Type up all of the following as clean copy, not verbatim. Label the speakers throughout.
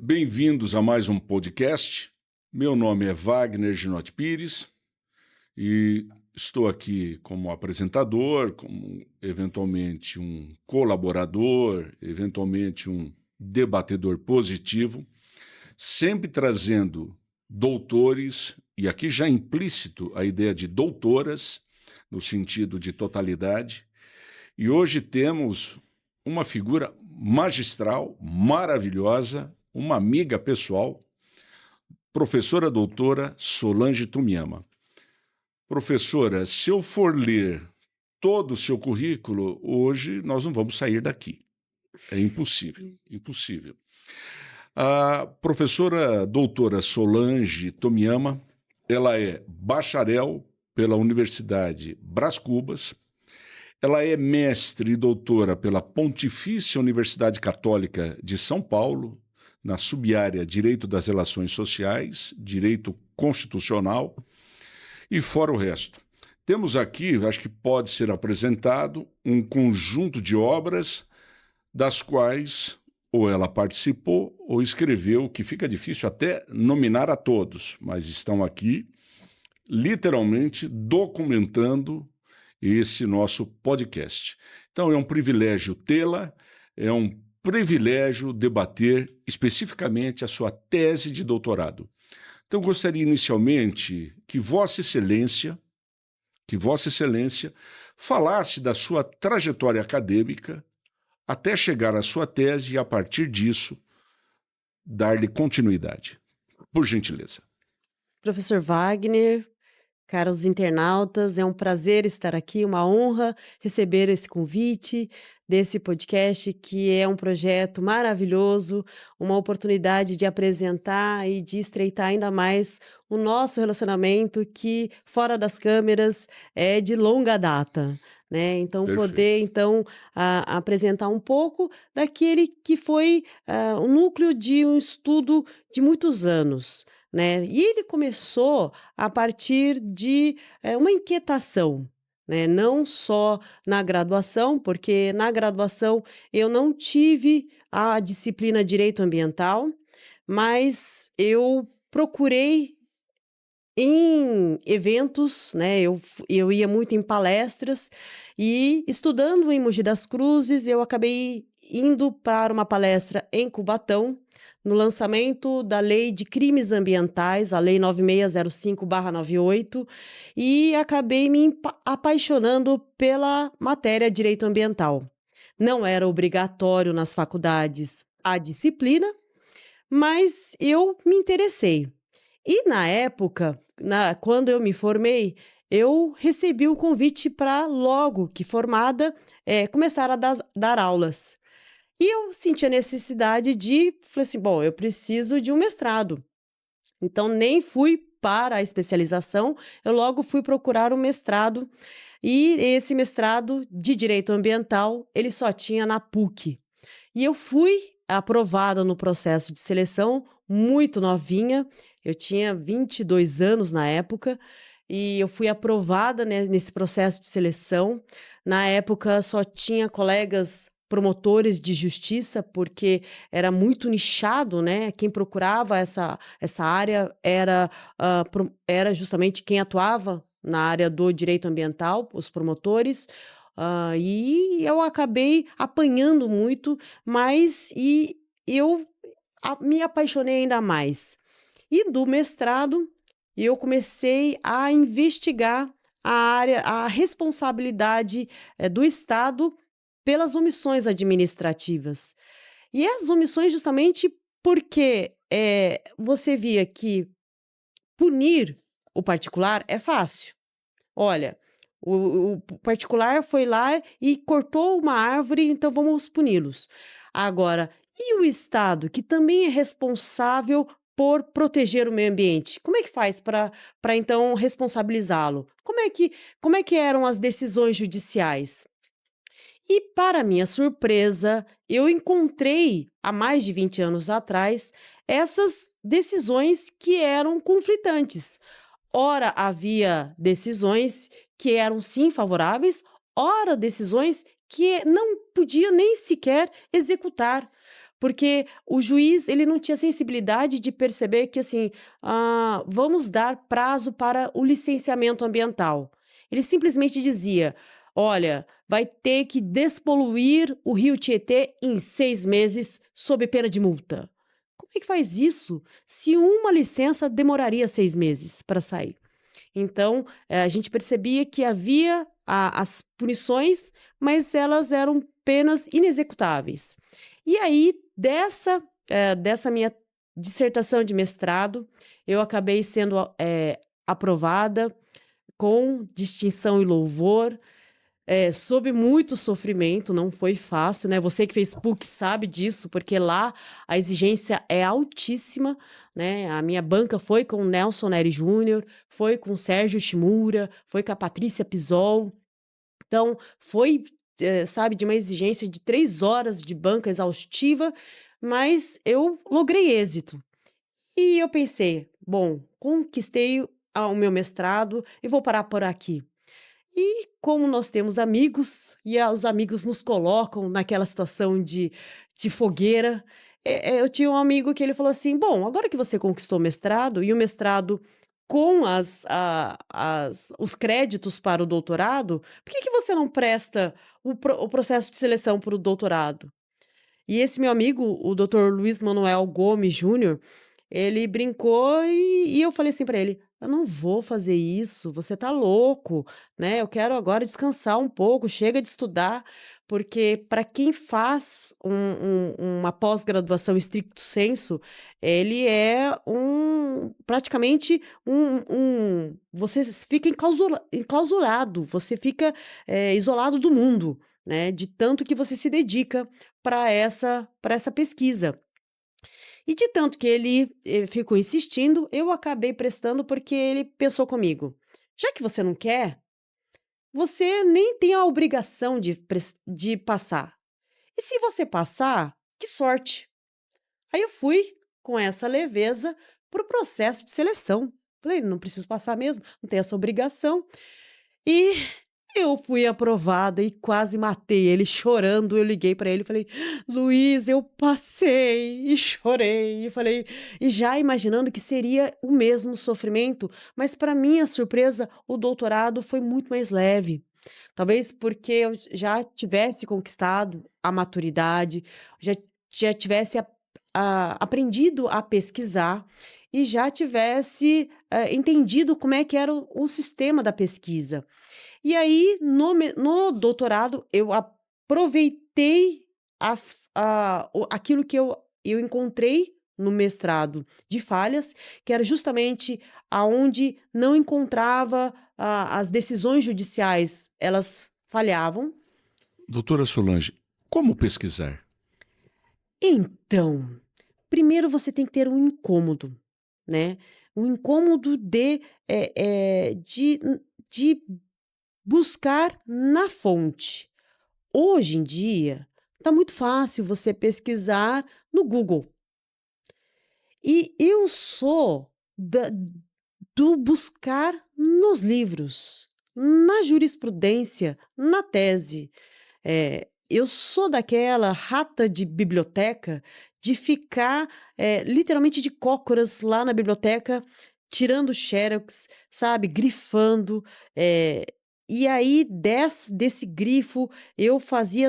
Speaker 1: Bem-vindos a mais um podcast. Meu nome é Wagner Ginotti Pires e estou aqui como apresentador, como eventualmente um colaborador, eventualmente um debatedor positivo, sempre trazendo doutores, e aqui já implícito a ideia de doutoras, no sentido de totalidade, e hoje temos uma figura magistral, maravilhosa, uma amiga pessoal, professora doutora Solange Tumiama. Professora, se eu for ler todo o seu currículo, hoje nós não vamos sair daqui. É impossível, impossível. A professora doutora Solange Tumiama, ela é bacharel pela Universidade Brás Cubas, ela é mestre e doutora pela Pontifícia Universidade Católica de São Paulo, na subárea Direito das Relações Sociais, Direito Constitucional e fora o resto. Temos aqui, acho que pode ser apresentado, um conjunto de obras das quais ou ela participou ou escreveu, que fica difícil até nominar a todos, mas estão aqui literalmente documentando esse nosso podcast. Então é um privilégio tê-la, é um privilégio debater especificamente a sua tese de doutorado. Então, eu gostaria inicialmente que Vossa Excelência falasse da sua trajetória acadêmica até chegar à sua tese e, a partir disso, dar-lhe continuidade. Por gentileza.
Speaker 2: Professor Wagner, caros internautas, é um prazer estar aqui, uma honra receber esse convite desse podcast, que é um projeto maravilhoso, uma oportunidade de apresentar e de estreitar ainda mais o nosso relacionamento, que fora das câmeras é de longa data, né? Então,
Speaker 1: Perfeito.
Speaker 2: poder apresentar um pouco daquele que foi o núcleo de um estudo de muitos anos, né? E ele começou a partir de uma inquietação, né? Não só na graduação, porque na graduação eu não tive a disciplina Direito Ambiental, mas eu procurei em eventos, né? Eu ia muito em palestras e, estudando em Mogi das Cruzes, eu acabei indo para uma palestra em Cubatão, no lançamento da Lei de Crimes Ambientais, a Lei 9605/98, e acabei me apaixonando pela matéria Direito Ambiental. Não era obrigatório nas faculdades a disciplina, mas eu me interessei. E na época, quando eu me formei, eu recebi o convite para, logo que formada, começar a dar aulas. E eu senti a necessidade falei assim, bom, eu preciso de um mestrado. Então, nem fui para a especialização, eu logo fui procurar um mestrado. E esse mestrado de Direito Ambiental, ele só tinha na PUC. E eu fui aprovada no processo de seleção, muito novinha, eu tinha 22 anos na época, e eu fui aprovada, né, nesse processo de seleção. Na época só tinha colegas promotores de justiça, porque era muito nichado, né? Quem procurava essa área era justamente quem atuava na área do direito ambiental, os promotores. E eu acabei apanhando muito, mas eu me apaixonei ainda mais. E do mestrado, eu comecei a investigar a responsabilidade do Estado pelas omissões administrativas. E as omissões justamente porque você via que punir o particular é fácil. Olha, o particular foi lá e cortou uma árvore, então vamos puni-los. Agora, e o Estado, que também é responsável por proteger o meio ambiente? Como é que faz para então responsabilizá-lo? Como é que eram as decisões judiciais? E, para minha surpresa, eu encontrei, há mais de 20 anos atrás, essas decisões que eram conflitantes. Ora, havia decisões que eram sim favoráveis, ora, decisões que não podia nem sequer executar, porque o juiz ele não tinha sensibilidade de perceber que assim, vamos dar prazo para o licenciamento ambiental. Ele simplesmente dizia: olha, vai ter que despoluir o rio Tietê em 6 meses, sob pena de multa. Como é que faz isso se uma licença demoraria 6 meses para sair? Então, a gente percebia que havia as punições, mas elas eram penas inexecutáveis. E aí, dessa minha dissertação de mestrado, eu acabei sendo aprovada com distinção e louvor, sob muito sofrimento, não foi fácil, né? Você que fez PUC sabe disso, porque lá a exigência é altíssima, né? A minha banca foi com o Nelson Neri Júnior, foi com o Sérgio Shimura, foi com a Patrícia Pisol. Então, foi, sabe, de uma exigência de 3 horas de banca exaustiva, mas eu logrei êxito. E eu pensei, bom, conquistei o meu mestrado e vou parar por aqui. E como nós temos amigos, e os amigos nos colocam naquela situação de fogueira, eu tinha um amigo que ele falou assim: bom, agora que você conquistou o mestrado, e o mestrado com os créditos para o doutorado, por que você não presta o processo de seleção para o doutorado? E esse meu amigo, o Dr. Luiz Manuel Gomes Júnior, ele brincou e eu falei assim para ele: eu não vou fazer isso, você tá louco, né? Eu quero agora descansar um pouco, chega de estudar, porque para quem faz uma pós-graduação stricto sensu, ele é praticamente você fica enclausurado, você fica isolado do mundo, né? De tanto que você se dedica para essa pesquisa. E de tanto que ele ficou insistindo, eu acabei prestando porque ele pensou comigo: já que você não quer, você nem tem a obrigação de passar. E se você passar, que sorte! Aí eu fui com essa leveza para o processo de seleção. Falei: não preciso passar mesmo, não tenho essa obrigação. E eu fui aprovada e quase matei ele chorando. Eu liguei para ele e falei: Luiz, eu passei. E chorei. E falei, e já imaginando que seria o mesmo sofrimento, mas para minha surpresa, o doutorado foi muito mais leve. Talvez porque eu já tivesse conquistado a maturidade, já, já tivesse aprendido a pesquisar e já tivesse entendido como é que era o sistema da pesquisa. E aí, no doutorado, eu aproveitei aquilo que eu encontrei no mestrado de falhas, que era justamente aonde não encontrava as decisões judiciais, elas falhavam.
Speaker 1: Doutora Solange, como pesquisar?
Speaker 2: Então, primeiro você tem que ter um incômodo, né? Um incômodo de buscar na fonte. Hoje em dia, está muito fácil você pesquisar no Google. E eu sou do buscar nos livros, na jurisprudência, na tese. Eu sou daquela rata de biblioteca de ficar literalmente de cócoras lá na biblioteca, tirando xerox, sabe, grifando. E aí, desse grifo, eu fazia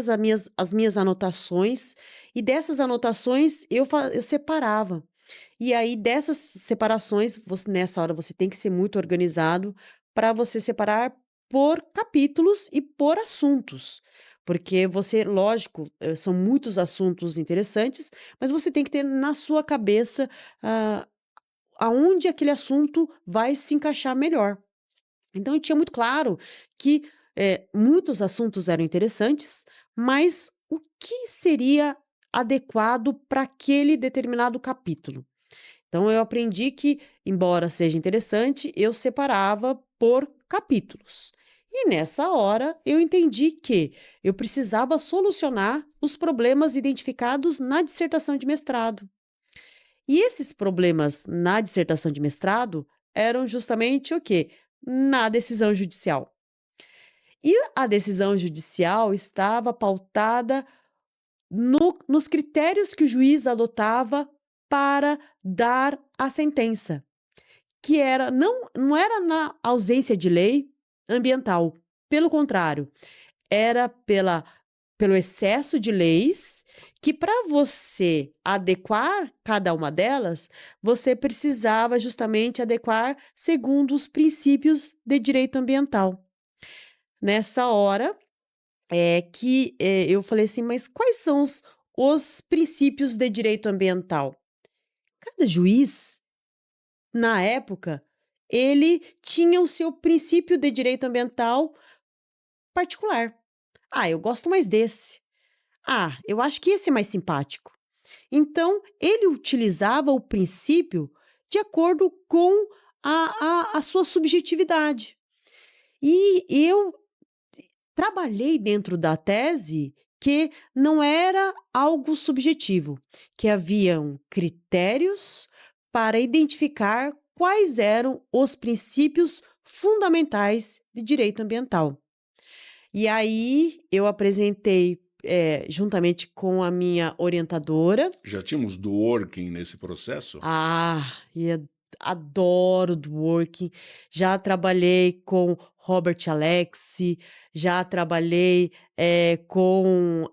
Speaker 2: as minhas anotações, e dessas anotações eu separava. E aí, dessas separações, nessa hora você tem que ser muito organizado para você separar por capítulos e por assuntos. Porque você, lógico, são muitos assuntos interessantes, mas você tem que ter na sua cabeça aonde aquele assunto vai se encaixar melhor. Então, eu tinha muito claro que muitos assuntos eram interessantes, mas o que seria adequado para aquele determinado capítulo? Então, eu aprendi que, embora seja interessante, eu separava por capítulos. E nessa hora, eu entendi que eu precisava solucionar os problemas identificados na dissertação de mestrado. E esses problemas na dissertação de mestrado eram justamente o quê? Na decisão judicial. E a decisão judicial estava pautada nos critérios que o juiz adotava para dar a sentença, que era não era na ausência de lei ambiental, pelo contrário, era pelo excesso de leis, que para você adequar cada uma delas, você precisava justamente adequar segundo os princípios de direito ambiental. Nessa hora eu falei assim, mas quais são os princípios de direito ambiental? Cada juiz, na época, ele tinha o seu princípio de direito ambiental particular. Ah, eu gosto mais desse. Ah, eu acho que esse é mais simpático. Então, ele utilizava o princípio de acordo com a sua subjetividade. E eu trabalhei dentro da tese que não era algo subjetivo, que haviam critérios para identificar quais eram os princípios fundamentais de direito ambiental. E aí eu apresentei, juntamente com a minha orientadora.
Speaker 1: Já tínhamos do working nesse processo?
Speaker 2: Adoro do working. Já trabalhei com Robert Alexi, já trabalhei com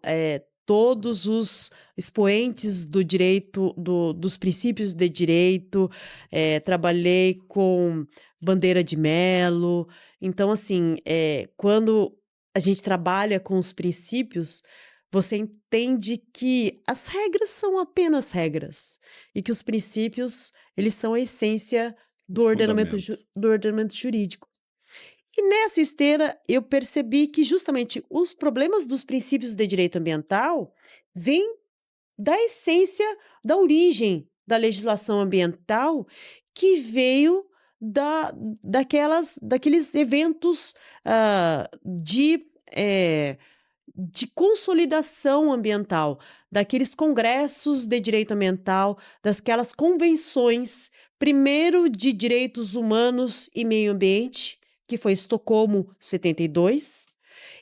Speaker 2: todos os expoentes do direito, dos princípios de direito, trabalhei com Bandeira de Mello. Então, assim, quando a gente trabalha com os princípios, você entende que as regras são apenas regras e que os princípios, eles são a essência do ordenamento jurídico. E nessa esteira, eu percebi que justamente os problemas dos princípios de direito ambiental vêm da essência, da origem da legislação ambiental, que veio daqueles eventos de consolidação ambiental, daqueles congressos de direito ambiental, daquelas convenções, primeiro de direitos humanos e meio ambiente, que foi Estocolmo 72,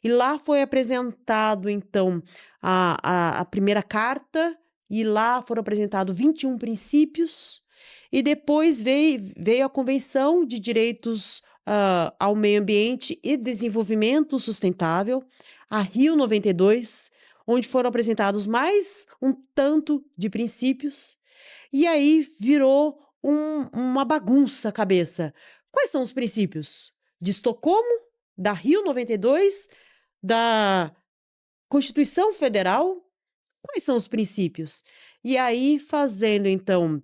Speaker 2: e lá foi apresentado, então, a primeira carta, e lá foram apresentados 21 princípios, e depois veio a Convenção de Direitos ao Meio Ambiente e Desenvolvimento Sustentável, a Rio 92, onde foram apresentados mais um tanto de princípios, e aí virou uma bagunça a cabeça. Quais são os princípios? De Estocolmo, da Rio 92, da Constituição Federal? Quais são os princípios? E aí, fazendo, então,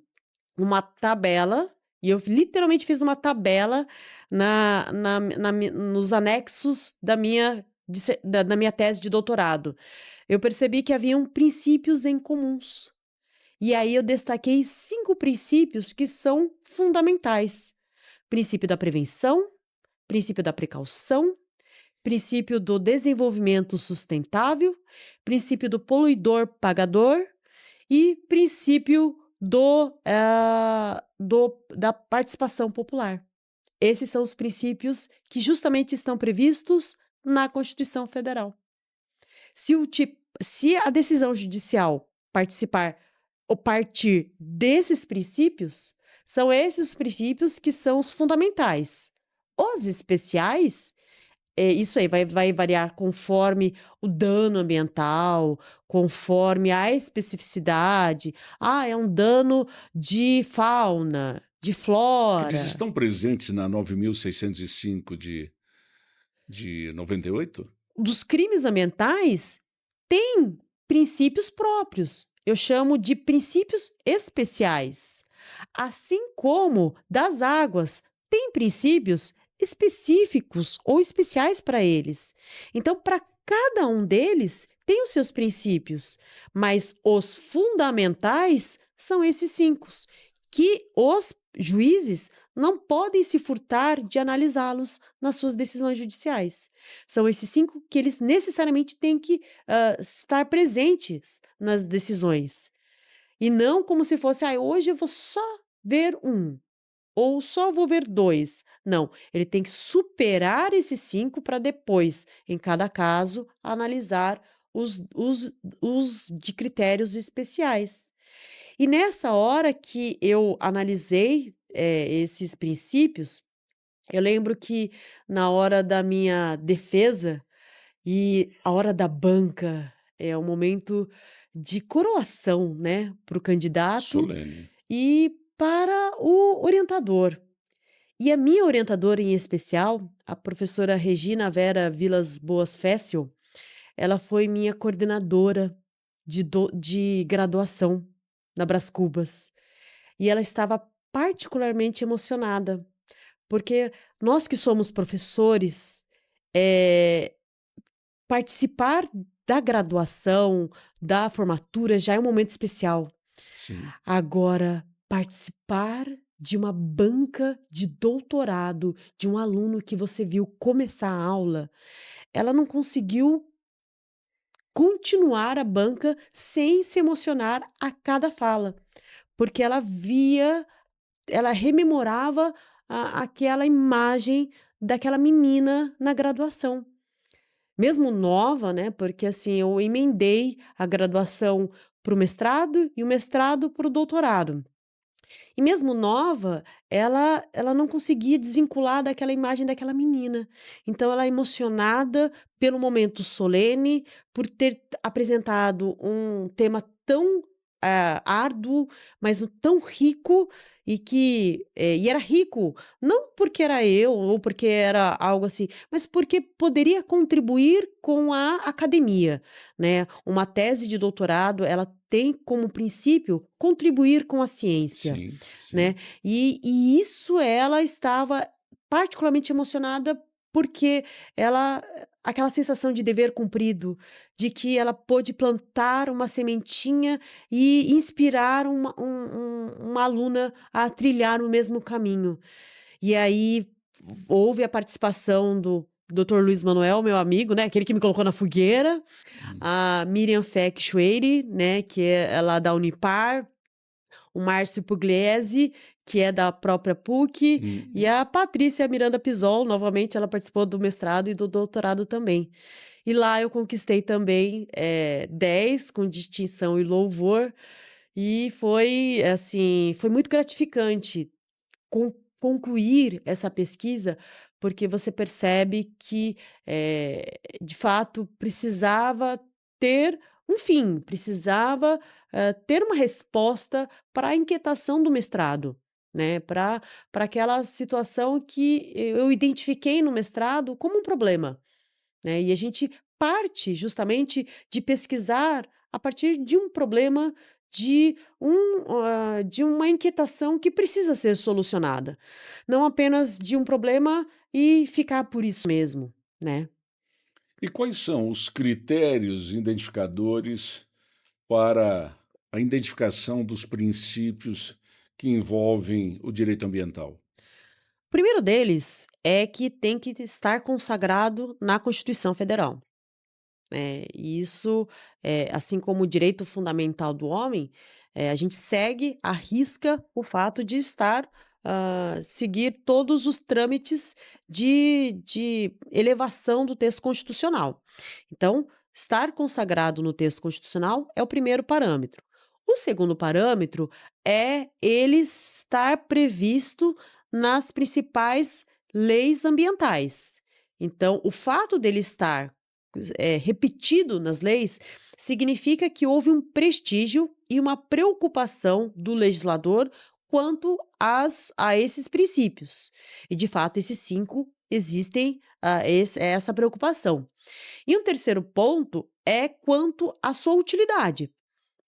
Speaker 2: uma tabela, e eu literalmente fiz uma tabela nos anexos da minha tese de doutorado. Eu percebi que haviam princípios em comuns. E aí eu destaquei 5 princípios que são fundamentais. Princípio da prevenção, princípio da precaução, princípio do desenvolvimento sustentável, princípio do poluidor pagador e princípio da participação popular. Esses são os princípios que justamente estão previstos na Constituição Federal. Se a decisão judicial partir desses princípios, são esses os princípios que são os fundamentais. Os especiais, isso aí vai variar conforme o dano ambiental, conforme a especificidade. É um dano de fauna, de flora.
Speaker 1: Eles estão presentes na 9.605 de 98?
Speaker 2: Dos crimes ambientais, tem princípios próprios. Eu chamo de princípios especiais. Assim como das águas, tem princípios específicos ou especiais para eles. Então, para cada um deles, tem os seus princípios, mas os fundamentais são esses 5, que os juízes não podem se furtar de analisá-los nas suas decisões judiciais. São esses 5 que eles necessariamente têm que estar presentes nas decisões. E não como se fosse, hoje eu vou só ver 1, ou só vou ver 2. Não, ele tem que superar esses 5 para depois, em cada caso, analisar os de critérios especiais. E nessa hora que eu analisei, esses princípios, eu lembro que na hora da minha defesa e a hora da banca é o momento de coroação, né, para o candidato
Speaker 1: Solene.
Speaker 2: e para o orientador. E a minha orientadora em especial, a professora Regina Vera Vilas Boas Fécio, ela foi minha coordenadora de graduação na Brás Cubas. E ela estava particularmente emocionada, porque nós que somos professores, eh, participar da graduação, da formatura já é um momento especial.
Speaker 1: Sim.
Speaker 2: Agora, participar de uma banca de doutorado de um aluno que você viu começar a aula, ela não conseguiu continuar a banca sem se emocionar a cada fala, porque ela rememorava aquela imagem daquela menina na graduação. Mesmo nova, né, porque assim, eu emendei a graduação para o mestrado e o mestrado para o doutorado. E mesmo nova, ela não conseguia desvincular daquela imagem daquela menina. Então ela emocionada pelo momento solene, por ter apresentado um tema tão, árduo, mas tão rico e era rico, não porque era eu ou porque era algo assim, mas porque poderia contribuir com a academia, né. Uma tese de doutorado, ela tem como princípio contribuir com a ciência,
Speaker 1: Sim,
Speaker 2: né.
Speaker 1: sim.
Speaker 2: E isso ela estava particularmente emocionada, porque ela aquela sensação de dever cumprido, de que ela pôde plantar uma sementinha e inspirar uma aluna a trilhar o mesmo caminho. E aí houve a participação do Dr. Luiz Manuel, meu amigo, né, aquele que me colocou na fogueira,
Speaker 1: Hum.
Speaker 2: a Miriam Feck Schweire, né, que é lá da Unipar, o Márcio Pugliese, que é da própria PUC, e
Speaker 1: Hum.
Speaker 2: a Patrícia Miranda Pisol, novamente ela participou do mestrado e do doutorado também. E lá eu conquistei também, 10 com distinção e louvor, e foi, assim, foi muito gratificante concluir essa pesquisa, porque você percebe que, de fato, precisava ter um fim, precisava, ter uma resposta para a inquietação do mestrado, né, para aquela situação que eu identifiquei no mestrado como um problema, né, e a gente parte justamente de pesquisar a partir de um problema, de uma inquietação que precisa ser solucionada, não apenas de um problema e ficar por isso mesmo, né.
Speaker 1: E quais são os critérios identificadores para a identificação dos princípios que envolvem o direito ambiental?
Speaker 2: O primeiro deles é que tem que estar consagrado na Constituição Federal. E isso, assim como o direito fundamental do homem, a gente segue à risca o fato de estar seguir todos os trâmites de elevação do texto constitucional. Então, estar consagrado no texto constitucional é o primeiro parâmetro. O segundo parâmetro é ele estar previsto nas principais leis ambientais. Então, o fato dele estar repetido nas leis, significa que houve um prestígio e uma preocupação do legislador quanto a esses princípios. E, de fato, esses 5 existem, essa preocupação. E um terceiro ponto é quanto à sua utilidade.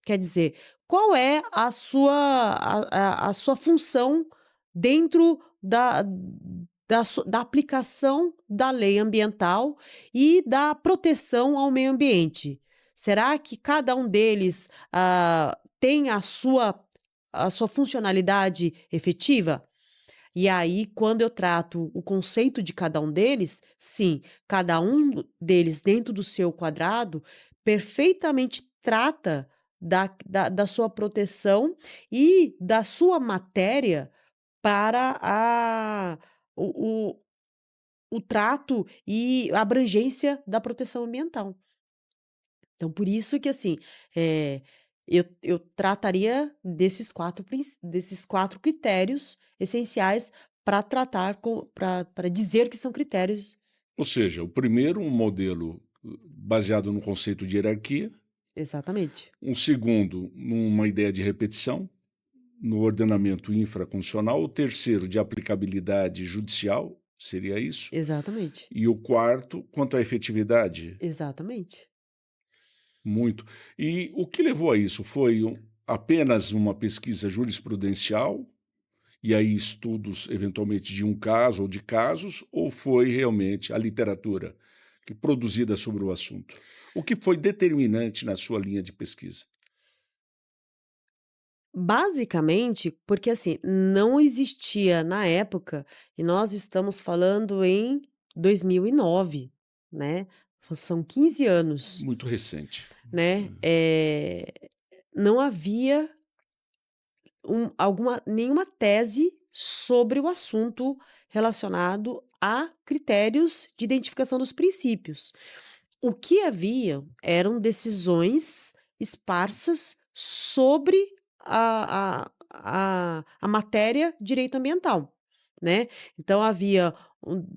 Speaker 2: Quer dizer, qual é a sua função dentro da aplicação da lei ambiental e da proteção ao meio ambiente? Será que cada um deles, tem a sua funcionalidade efetiva? E aí, quando eu trato o conceito de cada um deles, sim, cada um deles dentro do seu quadrado perfeitamente trata da sua proteção e da sua matéria para o trato e a abrangência da proteção ambiental. Então, por isso que, assim, eu trataria desses 4 critérios essenciais para tratar para dizer que são critérios.
Speaker 1: Ou seja, o primeiro, um modelo baseado no conceito de hierarquia,
Speaker 2: Exatamente,
Speaker 1: um segundo, numa ideia de repetição, no ordenamento infraconstitucional, o terceiro, de aplicabilidade judicial, seria isso,
Speaker 2: exatamente,
Speaker 1: e o quarto, quanto à efetividade,
Speaker 2: exatamente.
Speaker 1: muito. E o que levou a isso? Foi apenas uma pesquisa jurisprudencial, e aí estudos, eventualmente, de um caso ou de casos, ou foi realmente a literatura que produzida sobre o assunto? O que foi determinante na sua linha de pesquisa?
Speaker 2: Basicamente, porque, assim, não existia na época, e nós estamos falando em 2009, né, são 15 anos,
Speaker 1: Muito recente.
Speaker 2: né, não havia nenhuma tese sobre o assunto relacionado a critérios de identificação dos princípios. O que havia eram decisões esparsas sobre a matéria direito ambiental, né. Então havia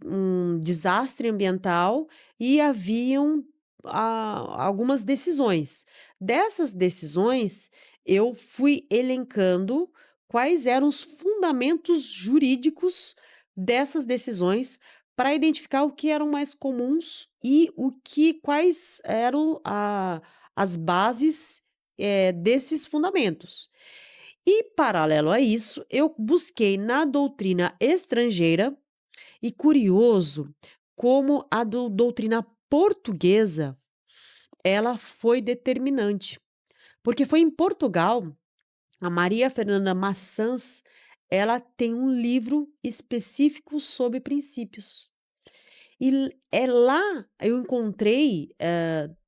Speaker 2: um desastre ambiental e haviam, algumas decisões. Dessas decisões, eu fui elencando quais eram os fundamentos jurídicos dessas decisões para identificar o que eram mais comuns e quais eram as bases, desses fundamentos. E, paralelo a isso, eu busquei na doutrina estrangeira, e curioso como a doutrina portuguesa, ela foi determinante, porque foi em Portugal, a Maria Fernanda Maçãs, ela tem um livro específico sobre princípios. E lá eu encontrei,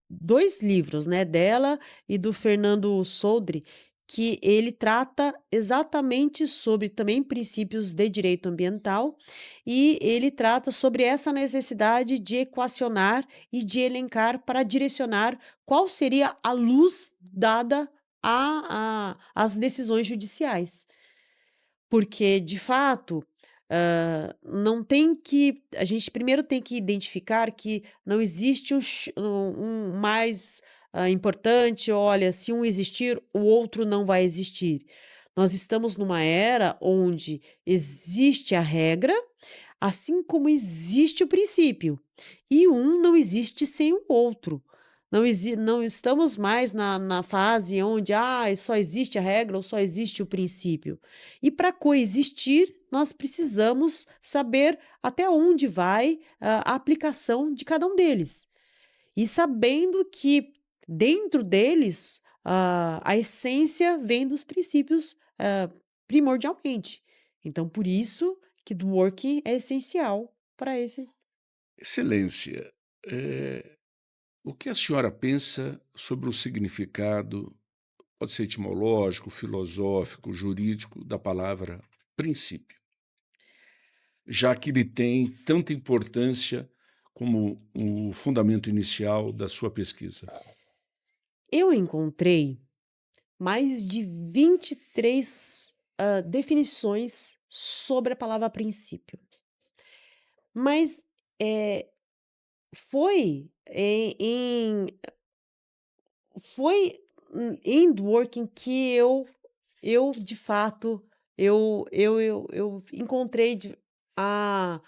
Speaker 2: 2 livros, né, dela e do Fernando Soldri, que ele trata exatamente sobre também princípios de direito ambiental, e ele trata sobre essa necessidade de equacionar e de elencar para direcionar qual seria a luz dada às decisões judiciais. Porque, de fato, não tem que a gente primeiro tem que identificar que não existe um mais, importante, olha, se um existir, o outro não vai existir. Nós estamos numa era onde existe a regra, assim como existe o princípio, e um não existe sem o outro. Não estamos mais na fase onde, só existe a regra ou só existe o princípio. E para coexistir, nós precisamos saber até onde vai, a aplicação de cada um deles. E sabendo que dentro deles, a essência vem dos princípios, primordialmente. Então, por isso que do working é essencial para esse.
Speaker 1: Excelência, o que a senhora pensa sobre o significado, pode ser etimológico, filosófico, jurídico, da palavra princípio, já que ele tem tanta importância como o fundamento inicial da sua pesquisa?
Speaker 2: Eu encontrei mais de 23, definições sobre a palavra princípio, mas, foi foi em Dworkin que eu de fato, eu encontrei a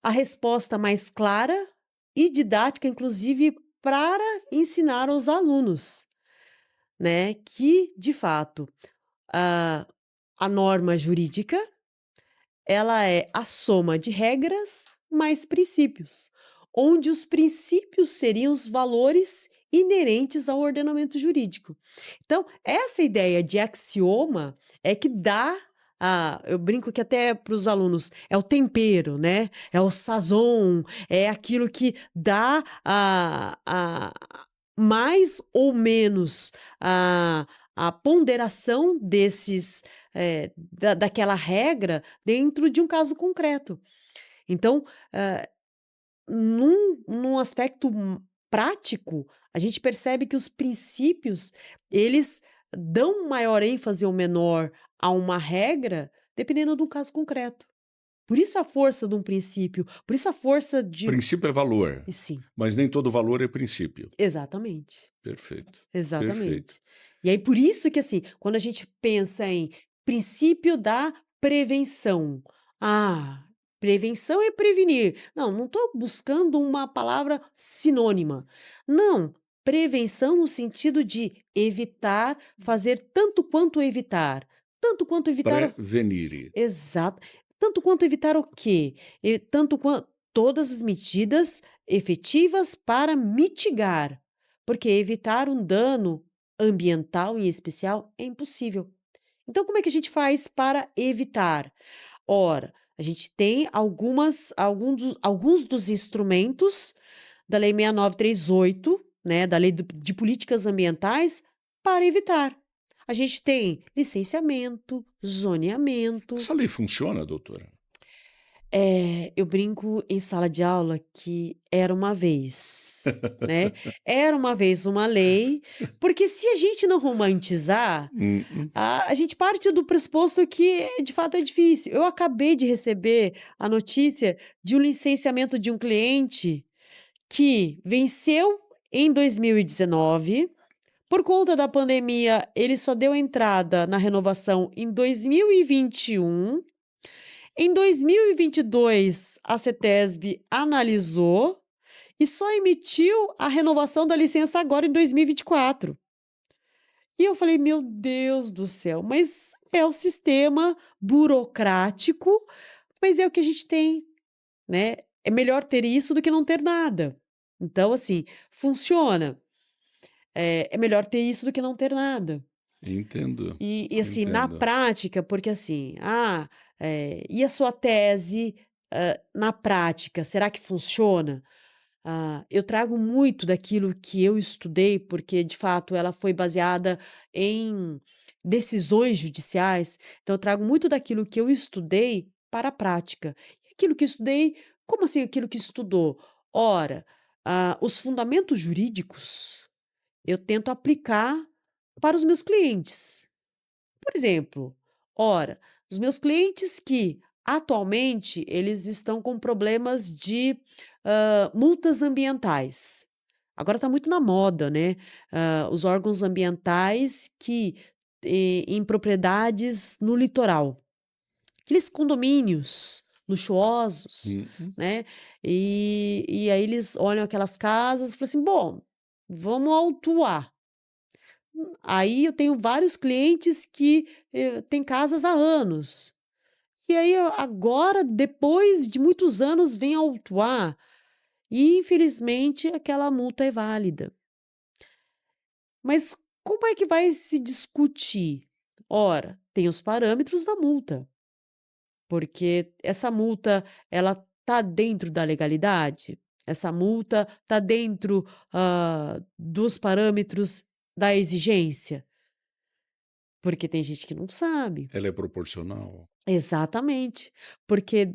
Speaker 2: a resposta mais clara e didática, inclusive para ensinar aos alunos, né, que de fato, a a norma jurídica, ela é a soma de regras mais princípios, onde os princípios seriam os valores inerentes ao ordenamento jurídico. Então, essa ideia de axioma é que dá eu brinco que até para os alunos é o tempero, né? É o sazon, é aquilo que dá a mais ou menos a ponderação daquela regra dentro de um caso concreto. Então, num aspecto prático, a gente percebe que os princípios, eles dão maior ênfase ou menor a uma regra, dependendo do caso concreto. Por isso a força de um princípio, por isso a força de...
Speaker 1: Princípio é valor,
Speaker 2: E sim,
Speaker 1: mas nem todo valor é princípio.
Speaker 2: exatamente.
Speaker 1: Perfeito, perfeito.
Speaker 2: Exatamente. E aí, por isso que, assim, quando a gente pensa em princípio da prevenção, ah, prevenção é prevenir. Não estou buscando uma palavra sinônima. Não, prevenção no sentido de evitar, fazer tanto quanto evitar. Tanto quanto evitar.
Speaker 1: Prevenire.
Speaker 2: Exato. Tanto quanto evitar o quê? Tanto quanto todas as medidas efetivas para mitigar, porque evitar um dano ambiental em especial é impossível. Então, como é que a gente faz para evitar? Ora, a gente tem alguns dos instrumentos da Lei 6938, né, da Lei de Políticas Ambientais, para evitar. A gente tem licenciamento, zoneamento.
Speaker 1: Essa lei funciona, doutora?
Speaker 2: Eu brinco em sala de aula que era uma vez, né? Era uma vez uma lei, porque se a gente não romantizar,
Speaker 1: Hum.
Speaker 2: a gente parte do pressuposto que de fato é difícil. Eu acabei de receber a notícia de um licenciamento de um cliente que venceu em 2019. Por conta da pandemia, ele só deu entrada na renovação em 2021. Em 2022, a CETESB analisou e só emitiu a renovação da licença agora em 2024. E eu falei, meu Deus do céu, mas é o sistema burocrático, mas é o que a gente tem, né? É melhor ter isso do que não ter nada. Então, assim, funciona. É melhor ter isso do que não ter nada.
Speaker 1: Entendo,
Speaker 2: E assim, na
Speaker 1: entendo.
Speaker 2: prática, porque assim, e a sua tese, na prática, será que funciona? Eu trago muito daquilo que eu estudei, porque de fato ela foi baseada em decisões judiciais, então eu trago muito daquilo que eu estudei para a prática. E aquilo que eu estudei, como assim aquilo que estudou? Ora, os fundamentos jurídicos eu tento aplicar para os meus clientes. Por exemplo, ora, os meus clientes que atualmente eles estão com problemas de multas ambientais. Agora está muito na moda, né? Os órgãos ambientais que em propriedades no litoral. Aqueles condomínios luxuosos,
Speaker 1: Hum.
Speaker 2: né? E aí eles olham aquelas casas e falam assim: bom, vamos autuar. Aí eu tenho vários clientes que têm casas há anos. E aí agora, depois de muitos anos, vem autuar e infelizmente aquela multa é válida. Mas como é que vai se discutir? Ora, tem os parâmetros da multa, porque essa multa ela está dentro da legalidade? Essa multa está dentro dos parâmetros da exigência? Porque tem gente que não sabe.
Speaker 1: Ela é proporcional?
Speaker 2: Exatamente. Porque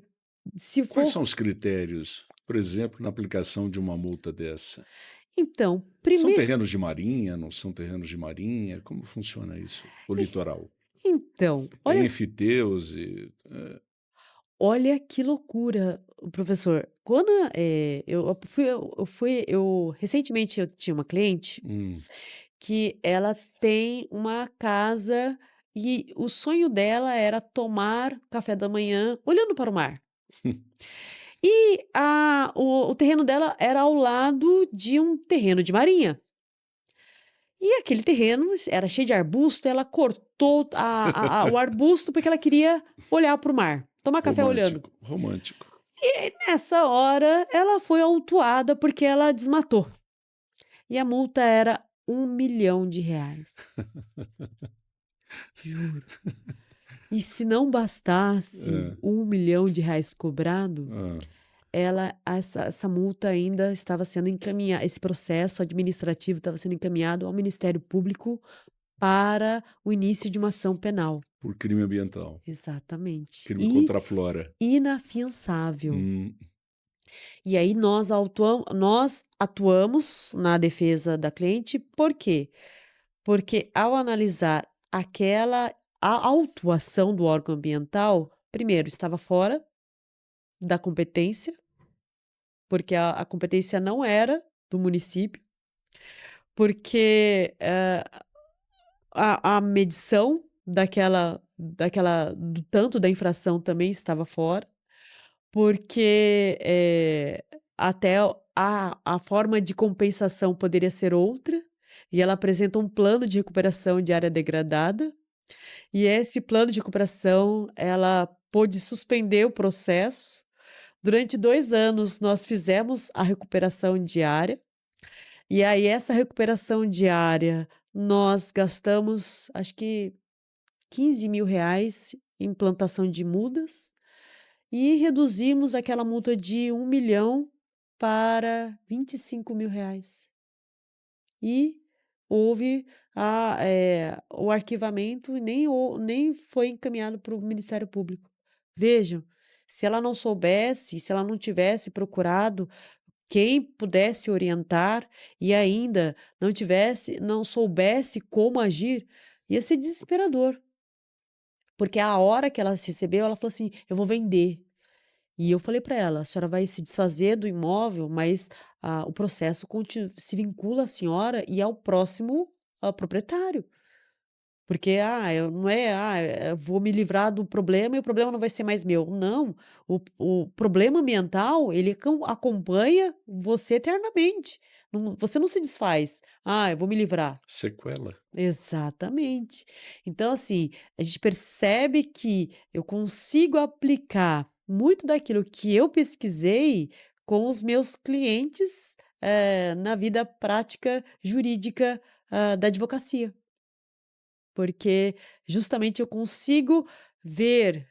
Speaker 2: se
Speaker 1: Quais
Speaker 2: for
Speaker 1: são os critérios, por exemplo, na aplicação de uma multa dessa?
Speaker 2: então,
Speaker 1: São
Speaker 2: primeiro
Speaker 1: terrenos de marinha, não são terrenos de marinha? Como funciona isso? O litoral?
Speaker 2: então,
Speaker 1: É
Speaker 2: olha
Speaker 1: enfiteuse?
Speaker 2: olha que loucura, professor. Quando, eu recentemente eu tinha uma cliente
Speaker 1: Hum.
Speaker 2: que ela tem uma casa e o sonho dela era tomar café da manhã olhando para o mar. E o terreno dela era ao lado de um terreno de marinha. E aquele terreno era cheio de arbusto, ela cortou o arbusto porque ela queria olhar para o mar, tomar café olhando.
Speaker 1: Romântico, romântico.
Speaker 2: E nessa hora ela foi autuada porque ela desmatou. E a multa era R$ 1 milhão. Juro. E se não bastasse
Speaker 1: É.
Speaker 2: R$ 1 milhão cobrado,
Speaker 1: Ah.
Speaker 2: essa multa ainda estava sendo encaminhada, esse processo administrativo estava sendo encaminhado ao Ministério Público para o início de uma ação penal.
Speaker 1: Por crime ambiental.
Speaker 2: Exatamente.
Speaker 1: Crime
Speaker 2: E
Speaker 1: contra a flora.
Speaker 2: inafiançável.
Speaker 1: Hum.
Speaker 2: E aí nós atuamos na defesa da cliente, por quê? Porque ao analisar a autuação do órgão ambiental, primeiro, estava fora da competência, porque a competência não era do município, porque a medição do tanto da infração também estava fora, porque até a forma de compensação poderia ser outra, e ela apresenta um plano de recuperação de área degradada, e esse plano de recuperação, ela pôde suspender o processo. Durante 2 anos, nós fizemos a recuperação diária, e aí essa recuperação diária, nós gastamos, acho que R$ 15.000 em plantação de mudas, e reduzimos aquela multa de 1 milhão para R$ 25.000. E houve o arquivamento e nem foi encaminhado para o Ministério Público. Vejam, se ela não soubesse, se ela não tivesse procurado quem pudesse orientar e ainda não soubesse como agir, ia ser desesperador. Porque a hora que ela se recebeu, ela falou assim: eu vou vender. E eu falei para ela: a senhora vai se desfazer do imóvel, mas o processo se vincula à senhora e ao próximo proprietário. Porque, eu não é, eu vou me livrar do problema e o problema não vai ser mais meu. Não, o problema ambiental, ele acompanha você eternamente. Você não se desfaz. Eu vou me livrar.
Speaker 1: Sequela.
Speaker 2: Exatamente. Então, assim, a gente percebe que eu consigo aplicar muito daquilo que eu pesquisei com os meus clientes, na vida prática jurídica, da advocacia. Porque justamente eu consigo ver,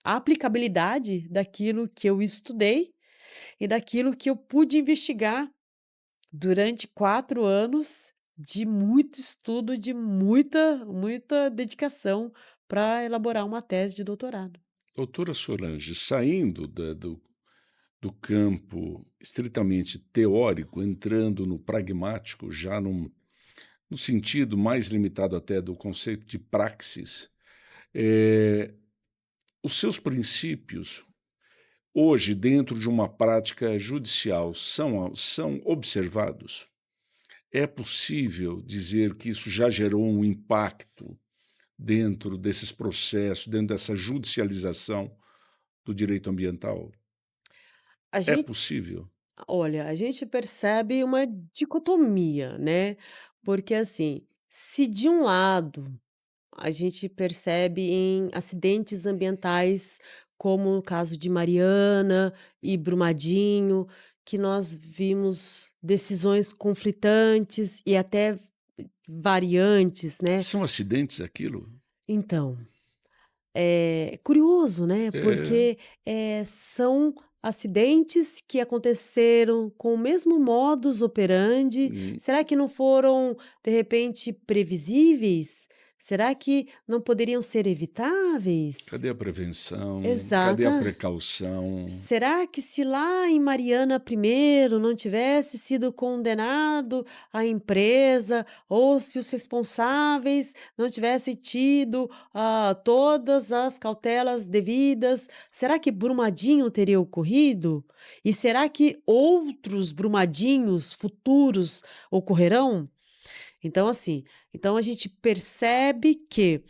Speaker 2: a aplicabilidade daquilo que eu estudei e daquilo que eu pude investigar durante 4 anos de muito estudo, de muita dedicação para elaborar uma tese de doutorado.
Speaker 1: Doutora Solange, saindo do campo estritamente teórico, entrando no pragmático, já no sentido mais limitado até do conceito de praxis, os seus princípios, hoje, dentro de uma prática judicial, são observados? É possível dizer que isso já gerou um impacto dentro desses processos, dentro dessa judicialização do direito ambiental?
Speaker 2: A
Speaker 1: É
Speaker 2: gente
Speaker 1: possível?
Speaker 2: Olha, a gente percebe uma dicotomia, né, porque, assim, se de um lado a gente percebe em acidentes ambientais, como no caso de Mariana e Brumadinho, que nós vimos decisões conflitantes e até variantes, né.
Speaker 1: São acidentes aquilo?
Speaker 2: Então, é curioso, né,
Speaker 1: É,
Speaker 2: porque, são acidentes que aconteceram com o mesmo modus operandi.
Speaker 1: hum,
Speaker 2: Será que não foram, de repente, previsíveis? Será que não poderiam ser evitáveis?
Speaker 1: cadê a prevenção? Cadê a
Speaker 2: Exata
Speaker 1: precaução?
Speaker 2: Será que se lá em Mariana primeiro não tivesse sido condenado a empresa, ou se os responsáveis não tivessem tido, todas as cautelas devidas, será que Brumadinho teria ocorrido? E será que outros Brumadinhos futuros ocorrerão? Então, assim, a gente percebe que,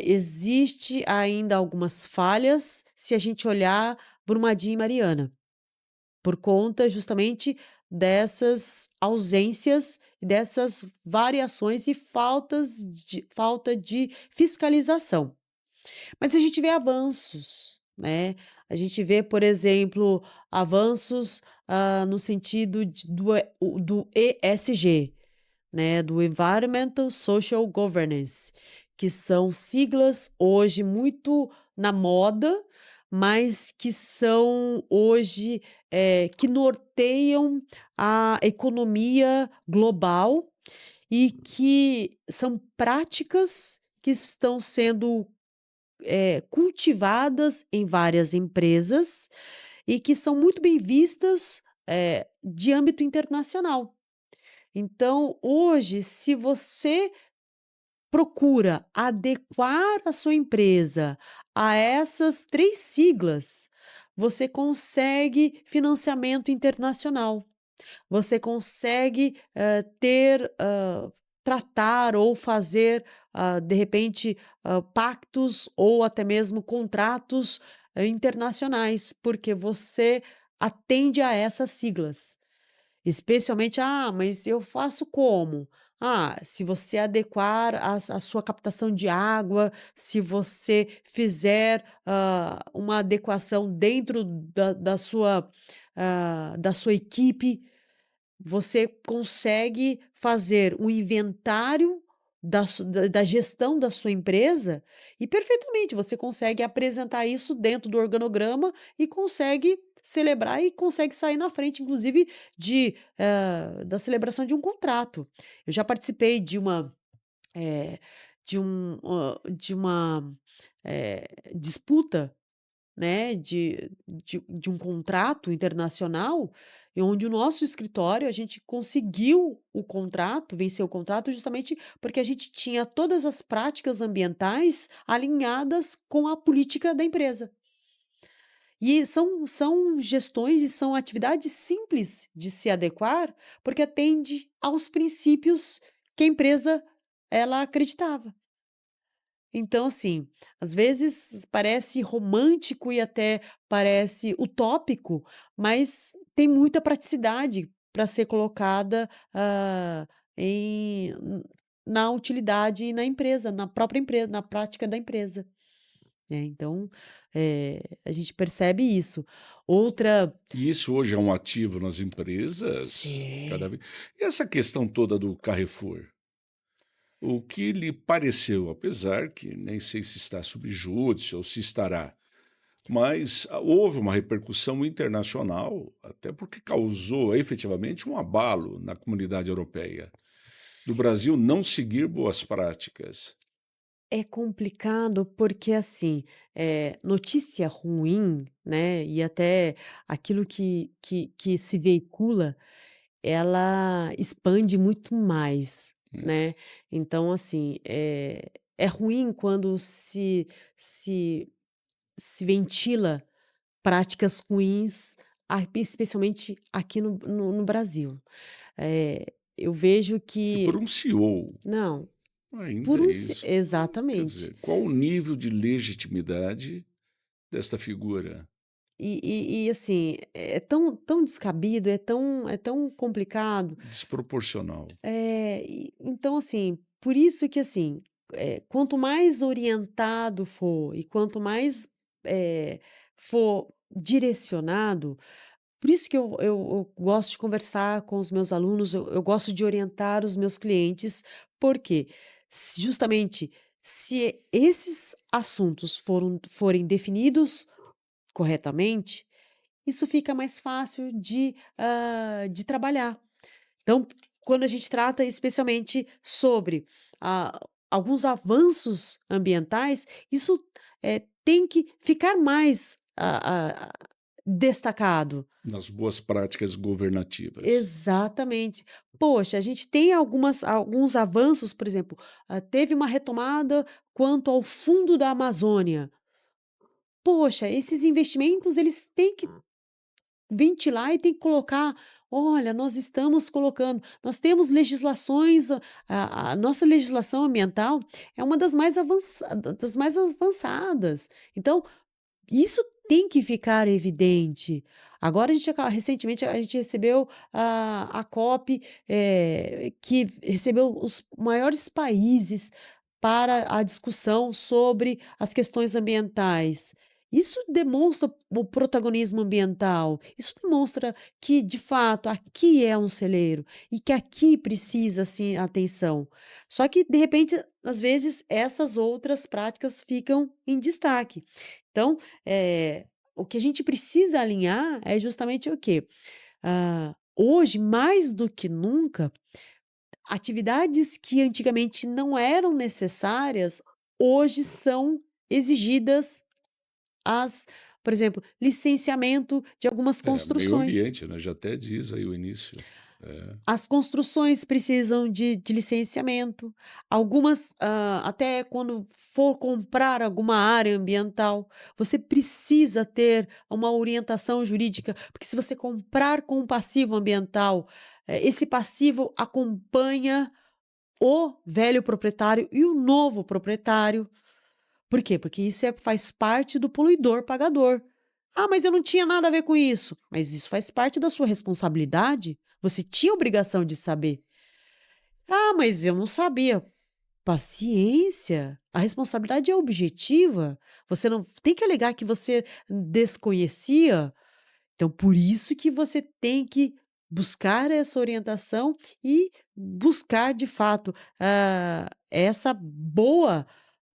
Speaker 2: existe ainda algumas falhas se a gente olhar Brumadinho e Mariana, por conta justamente dessas ausências e dessas variações e falta de fiscalização. Mas a gente vê avanços, né, a gente vê, por exemplo, avanços, no sentido do ESG, né, do Environmental Social Governance, que são siglas hoje muito na moda, mas que são hoje, que norteiam a economia global e que são práticas que estão sendo, cultivadas em várias empresas e que são muito bem vistas, de âmbito internacional. Então, hoje, se você procura adequar a sua empresa a essas 3 siglas, você consegue financiamento internacional. Você consegue, tratar ou fazer, de repente, pactos ou até mesmo contratos, internacionais, porque você atende a essas siglas. Especialmente: "Ah, mas eu faço como?". Ah, se você adequar a sua captação de água, se você fizer, uma adequação dentro da sua equipe, você consegue fazer um inventário da gestão da sua empresa e perfeitamente você consegue apresentar isso dentro do organograma e consegue celebrar e consegue sair na frente, inclusive da celebração de um contrato. Eu já participei eh, de uma disputa, né, de um contrato internacional, e onde o nosso escritório, a gente conseguiu o contrato, venceu o contrato justamente porque a gente tinha todas as práticas ambientais alinhadas com a política da empresa. E são gestões e são atividades simples de se adequar, porque atende aos princípios que a empresa, ela acreditava. Então, assim, às vezes parece romântico e até parece utópico, mas tem muita praticidade para ser colocada, em na utilidade na empresa, na própria empresa, na prática da empresa, né. Então, a gente percebe isso. Outra
Speaker 1: E isso hoje é um ativo nas empresas, cada
Speaker 2: Sim.
Speaker 1: vez. E essa questão toda do Carrefour? O que lhe pareceu, apesar que nem sei se está sob júdice ou se estará, mas houve uma repercussão internacional, até porque causou efetivamente um abalo na comunidade europeia, do Brasil não seguir boas práticas.
Speaker 2: É complicado porque, assim, notícia ruim, né, e até aquilo que se veicula, ela expande muito mais,
Speaker 1: Hum,
Speaker 2: né. Então, assim, é ruim quando se se ventila práticas ruins, especialmente aqui no Brasil. Eu vejo
Speaker 1: E por
Speaker 2: que
Speaker 1: um CEO,
Speaker 2: não,
Speaker 1: ainda
Speaker 2: por
Speaker 1: é
Speaker 2: um se
Speaker 1: isso. Quer
Speaker 2: exatamente.
Speaker 1: dizer, qual o nível de legitimidade desta figura?
Speaker 2: Assim, é tão descabido, é tão complicado.
Speaker 1: Desproporcional.
Speaker 2: Então assim, por isso que assim, quanto mais orientado for e quanto mais, for direcionado, por isso que eu gosto de conversar com os meus alunos, eu gosto de orientar os meus clientes, porque justamente se esses assuntos forem definidos corretamente, isso fica mais fácil de trabalhar. Então, quando a gente trata especialmente sobre, ah, alguns avanços ambientais, isso, tem que ficar mais, destacado.
Speaker 1: Nas boas práticas governativas.
Speaker 2: Exatamente. Poxa, a gente tem alguns avanços, por exemplo, teve uma retomada quanto ao fundo da Amazônia. Poxa, esses investimentos eles têm que ventilar e tem que colocar: "Olha, nós temos legislações, a nossa legislação ambiental é uma das mais avançadas". Então, isso tem que ficar evidente. Agora recentemente a gente recebeu a COP, que recebeu os maiores países para a discussão sobre as questões ambientais. Isso demonstra o protagonismo ambiental, isso demonstra que, de fato, aqui é um celeiro e que aqui precisa, sim, atenção. Só que, de repente, às vezes, essas outras práticas ficam em destaque. Então, o que a gente precisa alinhar é justamente o quê? Hoje, mais do que nunca, atividades que antigamente não eram necessárias, hoje são exigidas às por exemplo, licenciamento de algumas
Speaker 1: Meio
Speaker 2: construções.
Speaker 1: ambiente, né? Já até diz aí o início. É.
Speaker 2: As construções precisam de licenciamento, algumas, até quando for comprar alguma área ambiental, você precisa ter uma orientação jurídica, porque se você comprar com um passivo ambiental, esse passivo acompanha o velho proprietário e o novo proprietário. Por quê? Porque isso faz parte do poluidor pagador. Ah, mas eu não tinha nada a ver com isso. Mas isso faz parte da sua responsabilidade. Você tinha obrigação de saber. Ah, mas eu não sabia. Paciência. A responsabilidade é objetiva. Você não tem que alegar que você desconhecia. Então, por isso que você tem que buscar essa orientação e buscar, de fato, essa boa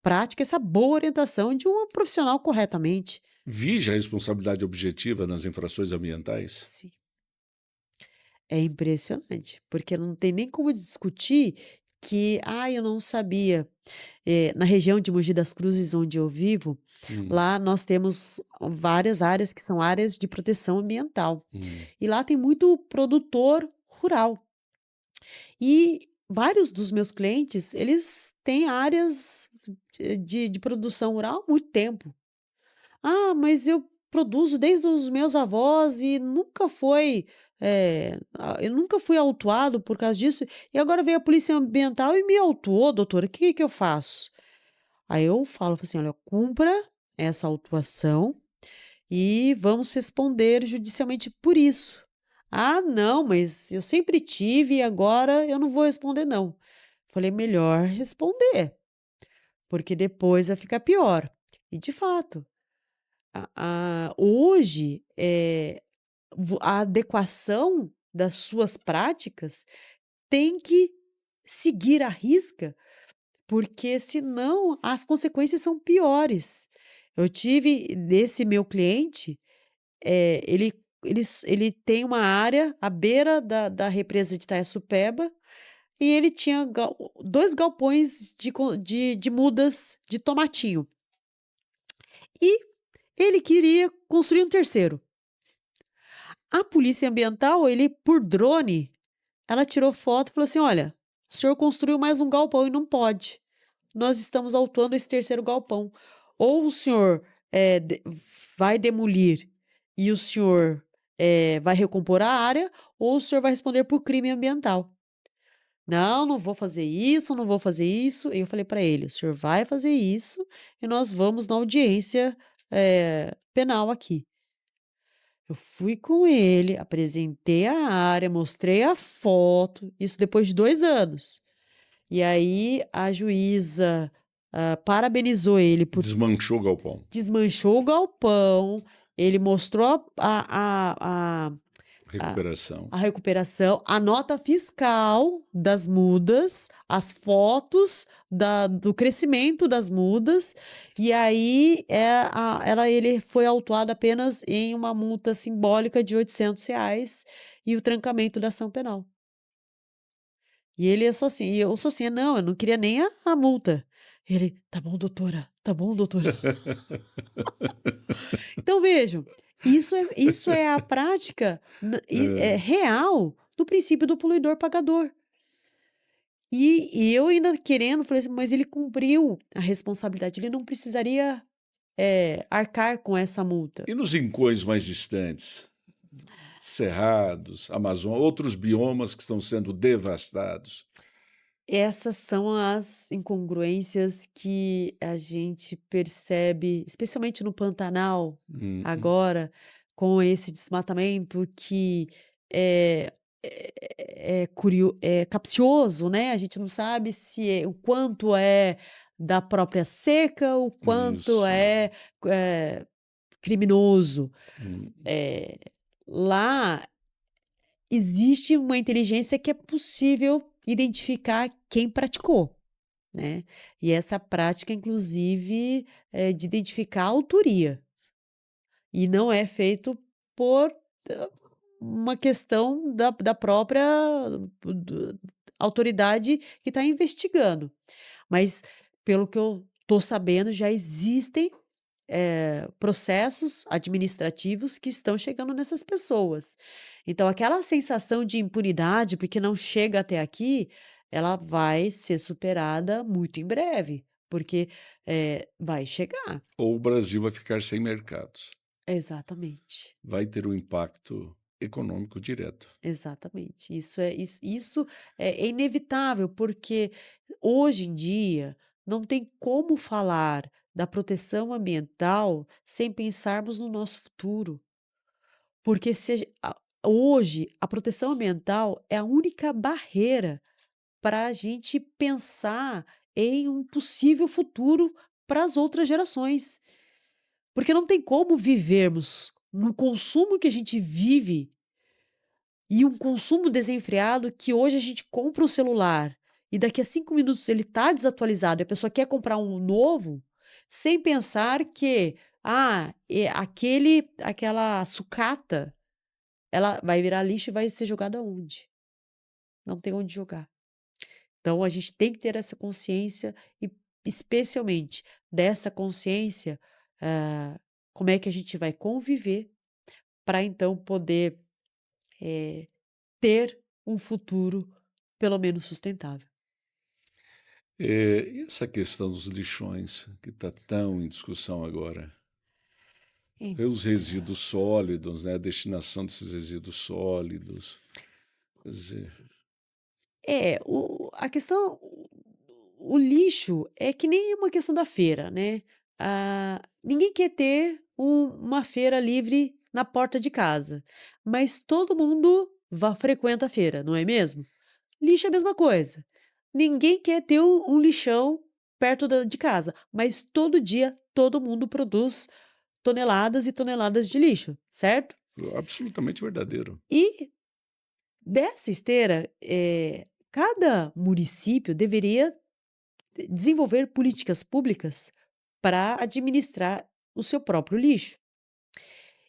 Speaker 2: prática, essa boa orientação de um profissional corretamente.
Speaker 1: Vige a responsabilidade objetiva nas infrações ambientais?
Speaker 2: Sim. É impressionante, porque não tem nem como discutir que, eu não sabia. Na região de Mogi das Cruzes, onde eu vivo,
Speaker 1: Hum,
Speaker 2: lá nós temos várias áreas que são áreas de proteção ambiental.
Speaker 1: hum.
Speaker 2: E lá tem muito produtor rural. E vários dos meus clientes, eles têm áreas de produção rural há muito tempo. Ah, mas eu produzo desde os meus avós e nunca foi, eu nunca fui autuado por causa disso, e agora veio a polícia ambiental e me autuou, doutora, o que que eu faço? Aí eu falo assim: "Olha, cumpra essa autuação e vamos responder judicialmente por isso". "Ah, não, mas eu sempre tive e agora eu não vou responder não". Falei: "Melhor responder, porque depois vai ficar pior". E de fato, hoje, a adequação das suas práticas tem que seguir à risca, porque senão as consequências são piores. Eu tive desse meu cliente, ele tem uma área à beira da represa de Itaiaçupeba e ele tinha 2 galpões de mudas de tomatinho. E ele queria construir um terceiro. A polícia ambiental, ele por drone, ela tirou foto e falou assim: "Olha, o senhor construiu mais um galpão e não pode. Nós estamos autuando esse terceiro galpão. Ou o senhor, vai demolir e o senhor, vai recompor a área, ou o senhor vai responder por crime ambiental". "Não, não vou fazer isso, não vou fazer isso". E eu falei para ele: "O senhor vai fazer isso e nós vamos na audiência, penal aqui". Eu fui com ele, apresentei a área, mostrei a foto, isso depois de 2 anos. E aí a juíza, parabenizou ele por
Speaker 1: Desmanchou o galpão.
Speaker 2: desmanchou o galpão, ele mostrou a
Speaker 1: Recuperação.
Speaker 2: a recuperação, a nota fiscal das mudas, as fotos do crescimento das mudas, e aí ele foi autuado apenas em uma multa simbólica de R$ 800 e o trancamento da ação penal. E ele é só assim, e eu sou assim: "Não, eu não queria nem a multa". Ele: "Tá bom, doutora, tá bom, doutora". Então vejam, isso é a prática real do princípio do poluidor pagador. E eu ainda querendo, falei assim: "Mas ele cumpriu a responsabilidade, ele não precisaria, arcar com essa multa".
Speaker 1: E nos rincões mais distantes? Cerrados, Amazônia, outros biomas que estão sendo devastados.
Speaker 2: Essas são as incongruências que a gente percebe, especialmente no Pantanal,
Speaker 1: Uhum.
Speaker 2: agora, com esse desmatamento que é é capcioso, né, a gente não sabe se o quanto é da própria seca, o quanto
Speaker 1: Isso.
Speaker 2: é criminoso.
Speaker 1: Hum.
Speaker 2: Eh, Lá existe uma inteligência que é possível identificar quem praticou, né. E essa prática, inclusive, é de identificar a autoria, e não é feito por uma questão da própria do autoridade que está investigando. Mas, pelo que eu estou sabendo, já existem processos administrativos que estão chegando nessas pessoas. Então, aquela sensação de impunidade, porque não chega até aqui, ela vai ser superada muito em breve, porque vai chegar.
Speaker 1: Ou o Brasil vai ficar sem mercados.
Speaker 2: Exatamente.
Speaker 1: Vai ter um impacto econômico direto.
Speaker 2: Exatamente. Isso é inevitável, porque hoje em dia não tem como falar da proteção ambiental sem pensarmos no nosso futuro. Porque hoje a proteção ambiental é a única barreira para a gente pensar em um possível futuro para as outras gerações. Porque não tem como vivermos no consumo que a gente vive e um consumo desenfreado que hoje a gente compra um celular e daqui a 5 minutos ele está desatualizado e a pessoa quer comprar um novo, sem pensar que, aquela sucata, ela vai virar lixo e vai ser jogada onde? Não tem onde jogar. Então a gente tem que ter essa consciência e especialmente dessa consciência, como é que a gente vai conviver para então poder, ter um futuro pelo menos sustentável.
Speaker 1: E essa questão dos lixões, que está tão em discussão agora?
Speaker 2: En
Speaker 1: É os resíduos sólidos, né? A destinação desses resíduos sólidos. Quer dizer,
Speaker 2: a questão o lixo é que nem uma questão da feira, né. Ninguém quer ter uma feira livre na porta de casa, mas todo mundo frequenta a feira, não é mesmo? Lixo é a mesma coisa. Ninguém quer ter um lixão perto de casa, mas todo dia todo mundo produz toneladas e toneladas de lixo, certo?
Speaker 1: absolutamente verdadeiro.
Speaker 2: E dessa esteira, cada município deveria desenvolver políticas públicas para administrar o seu próprio lixo.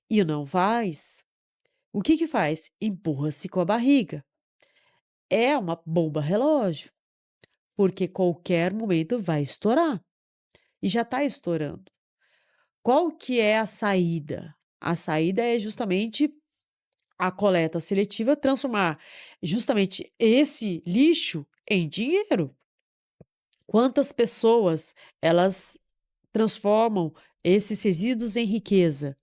Speaker 2: E não faz. O que que faz? Empurra-se com a barriga. É uma bomba relógio, porque qualquer momento vai estourar. E já está estourando. Qual que é a saída? A saída é justamente a coleta seletiva, transformar justamente esse lixo em dinheiro. Quantas pessoas elas transformam esses resíduos em riqueza?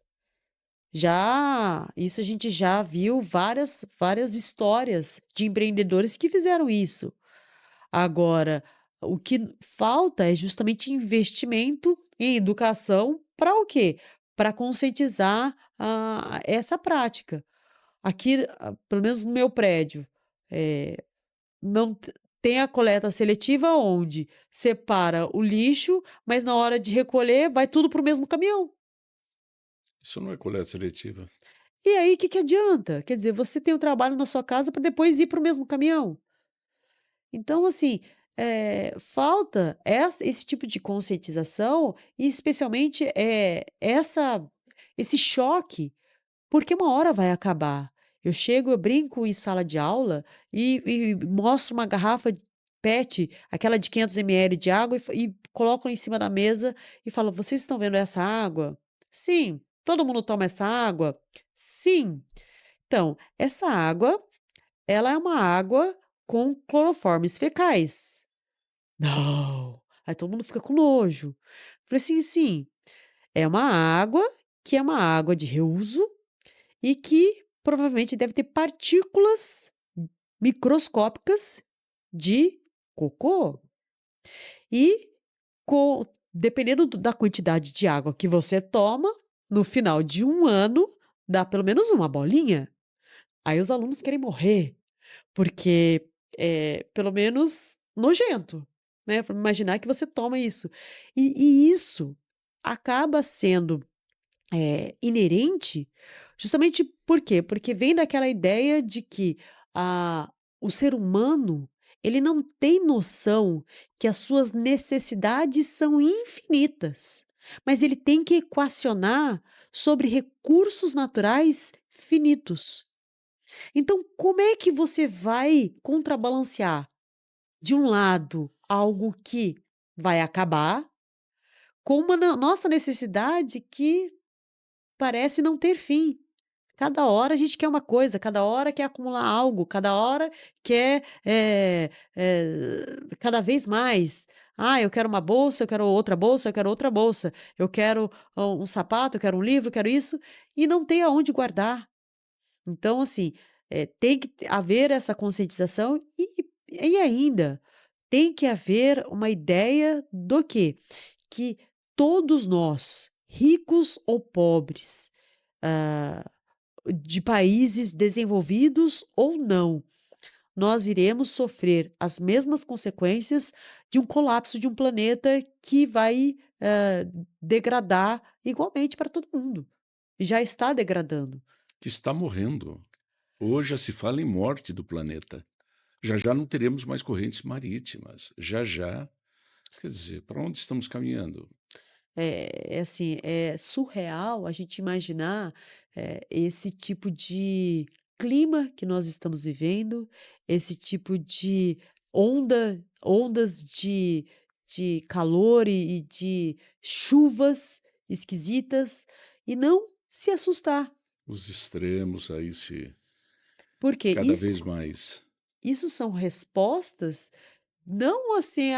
Speaker 2: Isso a gente já viu várias histórias de empreendedores que fizeram isso. Agora, o que falta é justamente investimento em educação para o quê? Para conscientizar essa prática. Aqui, pelo menos no meu prédio, não tem a coleta seletiva onde separa o lixo, mas na hora de recolher vai tudo para o mesmo caminhão.
Speaker 1: Isso não é coleta seletiva.
Speaker 2: E aí, o que que adianta? Quer dizer, você tem o trabalho na sua casa para depois ir para o mesmo caminhão. Então, assim, falta esse tipo de conscientização e especialmente, esse choque, porque uma hora vai acabar. Eu brinco em sala de aula e mostro uma garrafa PET, aquela de 500 ml de água e coloco em cima da mesa e falo: "Vocês estão vendo essa água?" "Sim." "Todo mundo toma essa água?" "Sim." Então, essa água, ela é uma água com cloroformes fecais. "Não." Aí todo mundo fica com nojo. Falei assim: "Sim, é uma água que é uma água de reuso e que provavelmente deve ter partículas microscópicas de cocô. E dependendo da quantidade de água que você toma, no final de um ano, dá pelo menos uma bolinha." Aí os alunos querem morrer, porque é pelo menos nojento, né? Imaginar que você toma isso. E isso acaba sendo inerente, justamente por quê? Porque vem daquela ideia de que o ser humano, ele não tem noção que as suas necessidades são infinitas, mas ele tem que equacionar sobre recursos naturais finitos. Então, como é que você vai contrabalancear, de um lado, algo que vai acabar com uma nossa necessidade que parece não ter fim. Cada hora a gente quer uma coisa, cada hora quer acumular algo, cada hora quer, cada vez mais. Ah, eu quero uma bolsa, eu quero outra bolsa, eu quero outra bolsa, eu quero um sapato, eu quero um livro, eu quero isso, e não tem aonde guardar. Então, assim, tem que haver essa conscientização e ainda tem que haver uma ideia do quê? Que todos nós, ricos ou pobres, ah, de países desenvolvidos ou não, nós iremos sofrer as mesmas consequências de um colapso de um planeta que vai, degradar igualmente para todo mundo. Já está degradando.
Speaker 1: Que está morrendo. Hoje já se fala em morte do planeta. Já já não teremos mais correntes marítimas. Já já. Quer dizer, para onde estamos caminhando?
Speaker 2: É assim, é surreal a gente imaginar, esse tipo de clima que nós estamos vivendo, esse tipo de ondas de calor e de chuvas esquisitas, e não se assustar,
Speaker 1: Os extremos aí se
Speaker 2: porque
Speaker 1: cada vez
Speaker 2: isso
Speaker 1: mais.
Speaker 2: isso são respostas não assim,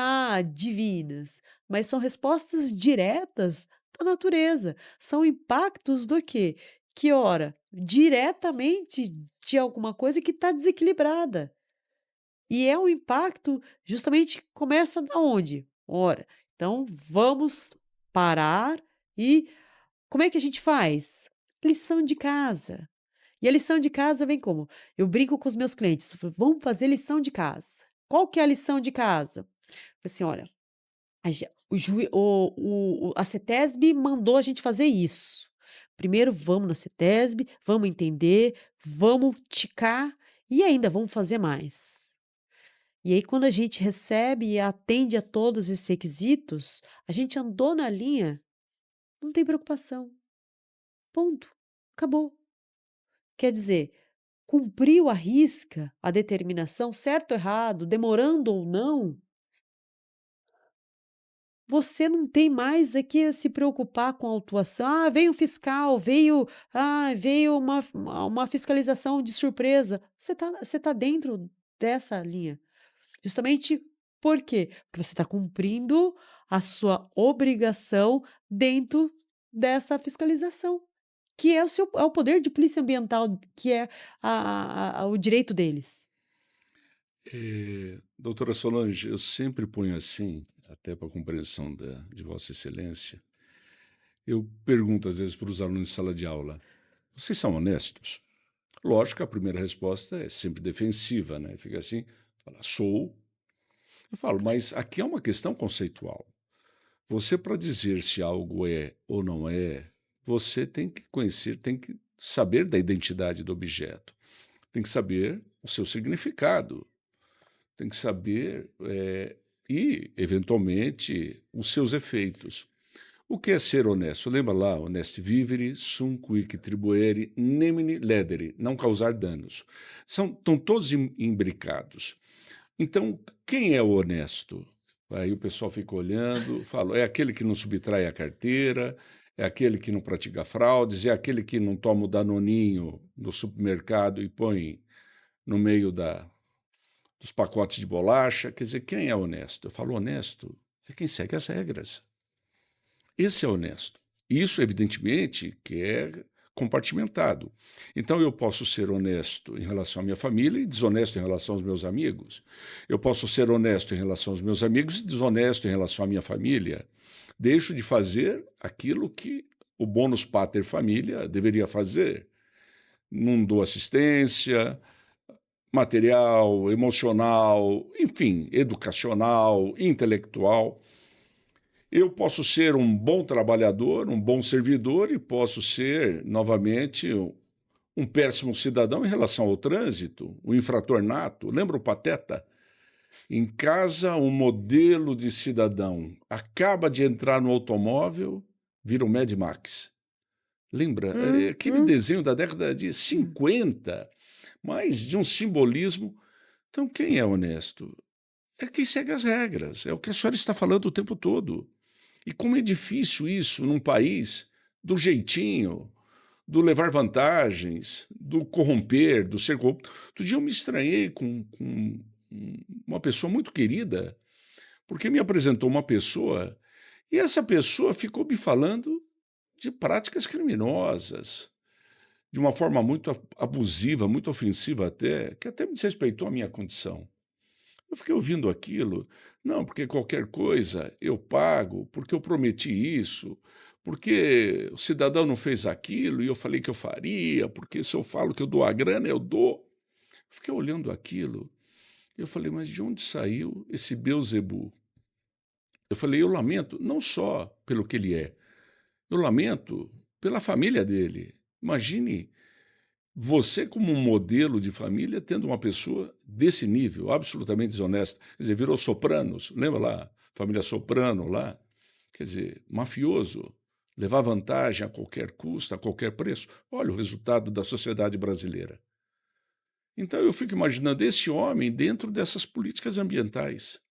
Speaker 2: divinas, mas são respostas diretas da natureza. São impactos do quê? Que ora, diretamente de alguma coisa que está desequilibrada. E é um impacto justamente começa da onde? Ora, então vamos parar e como é que a gente faz? Lição de casa. E a lição de casa vem como? Eu brinco com os meus clientes, eu falo: "Vamos fazer lição de casa". Qual que é a lição de casa? Assim: "Olha, a ge o jui o a CETESB mandou a gente fazer isso. Primeiro vamos na CETESB, vamos entender, vamos ticar e ainda vamos fazer mais". E aí quando a gente recebe e atende a todos esses requisitos, a gente andou na linha, não tem preocupação, ponto, acabou. Quer dizer, cumpriu à risca a determinação, certo ou errado, demorando ou não, você não tem mais é que se preocupar com a autuação. Ah, veio um fiscal, veio uma fiscalização de surpresa. Você tá dentro dessa linha. Justamente por quê? Porque você está cumprindo a sua obrigação dentro dessa fiscalização, que é o poder de polícia ambiental, que é o direito deles.
Speaker 1: Doutora Solange, eu sempre ponho assim, até para a compreensão de Vossa Excelência, eu pergunto às vezes para os alunos de sala de aula: vocês são honestos? Lógico que a primeira resposta é sempre defensiva, né? Fica assim, fala, sou. Eu falo, mas aqui é uma questão conceitual. Você, para dizer se algo é ou não é, você tem que conhecer, tem que saber da identidade do objeto, tem que saber o seu significado, tem que saber e, eventualmente, os seus efeitos. O que é ser honesto? Lembra lá, honesti vivere, sum quic tribuere, nemine ledere, não causar danos. Estão todos imbricados. Então, quem é o honesto? Aí o pessoal fica olhando, fala, é aquele que não subtrai a carteira, é aquele que não pratica fraudes, é aquele que não toma o danoninho no supermercado e põe no meio dos pacotes de bolacha. Quer dizer, quem é honesto? Eu falo honesto é quem segue as regras. Esse é honesto. Isso, evidentemente, que é compartimentado. Então, eu posso ser honesto em relação à minha família e desonesto em relação aos meus amigos. Eu posso ser honesto em relação aos meus amigos e desonesto em relação à minha família. Deixo de fazer aquilo que o bonus pater família deveria fazer. Não dou assistência material, emocional, enfim, educacional, intelectual. Eu posso ser um bom trabalhador, um bom servidor e posso ser, novamente, um péssimo cidadão em relação ao trânsito, um infrator nato. Lembra o Pateta? Em casa, um modelo de cidadão acaba de entrar no automóvel, vira um Mad Max. Lembra? Aquele desenho da década de 50, mas de um simbolismo. Então, quem é honesto? É quem segue as regras, é o que a senhora está falando o tempo todo. E como é difícil isso num país do jeitinho, do levar vantagens, do corromper, do ser corrupto. Outro dia eu me estranhei com uma pessoa muito querida, porque me apresentou uma pessoa e essa pessoa ficou me falando de práticas criminosas, de uma forma muito abusiva, muito ofensiva até, que até me desrespeitou a minha condição. Eu fiquei ouvindo aquilo, não, porque qualquer coisa eu pago, porque eu prometi isso, porque o cidadão não fez aquilo e eu falei que eu faria, porque se eu falo que eu dou a grana, eu dou. Fiquei olhando aquilo, eu falei, mas de onde saiu esse Beelzebub? Eu falei, eu lamento não só pelo que ele é, eu lamento pela família dele. Imagine você, como um modelo de família, tendo uma pessoa desse nível, absolutamente desonesta. Quer dizer, virou Sopranos, lembra lá? Família Soprano lá. Quer dizer, mafioso, levar vantagem a qualquer custo, a qualquer preço. Olha o resultado da sociedade brasileira. Então eu fico imaginando esse homem dentro dessas políticas ambientais.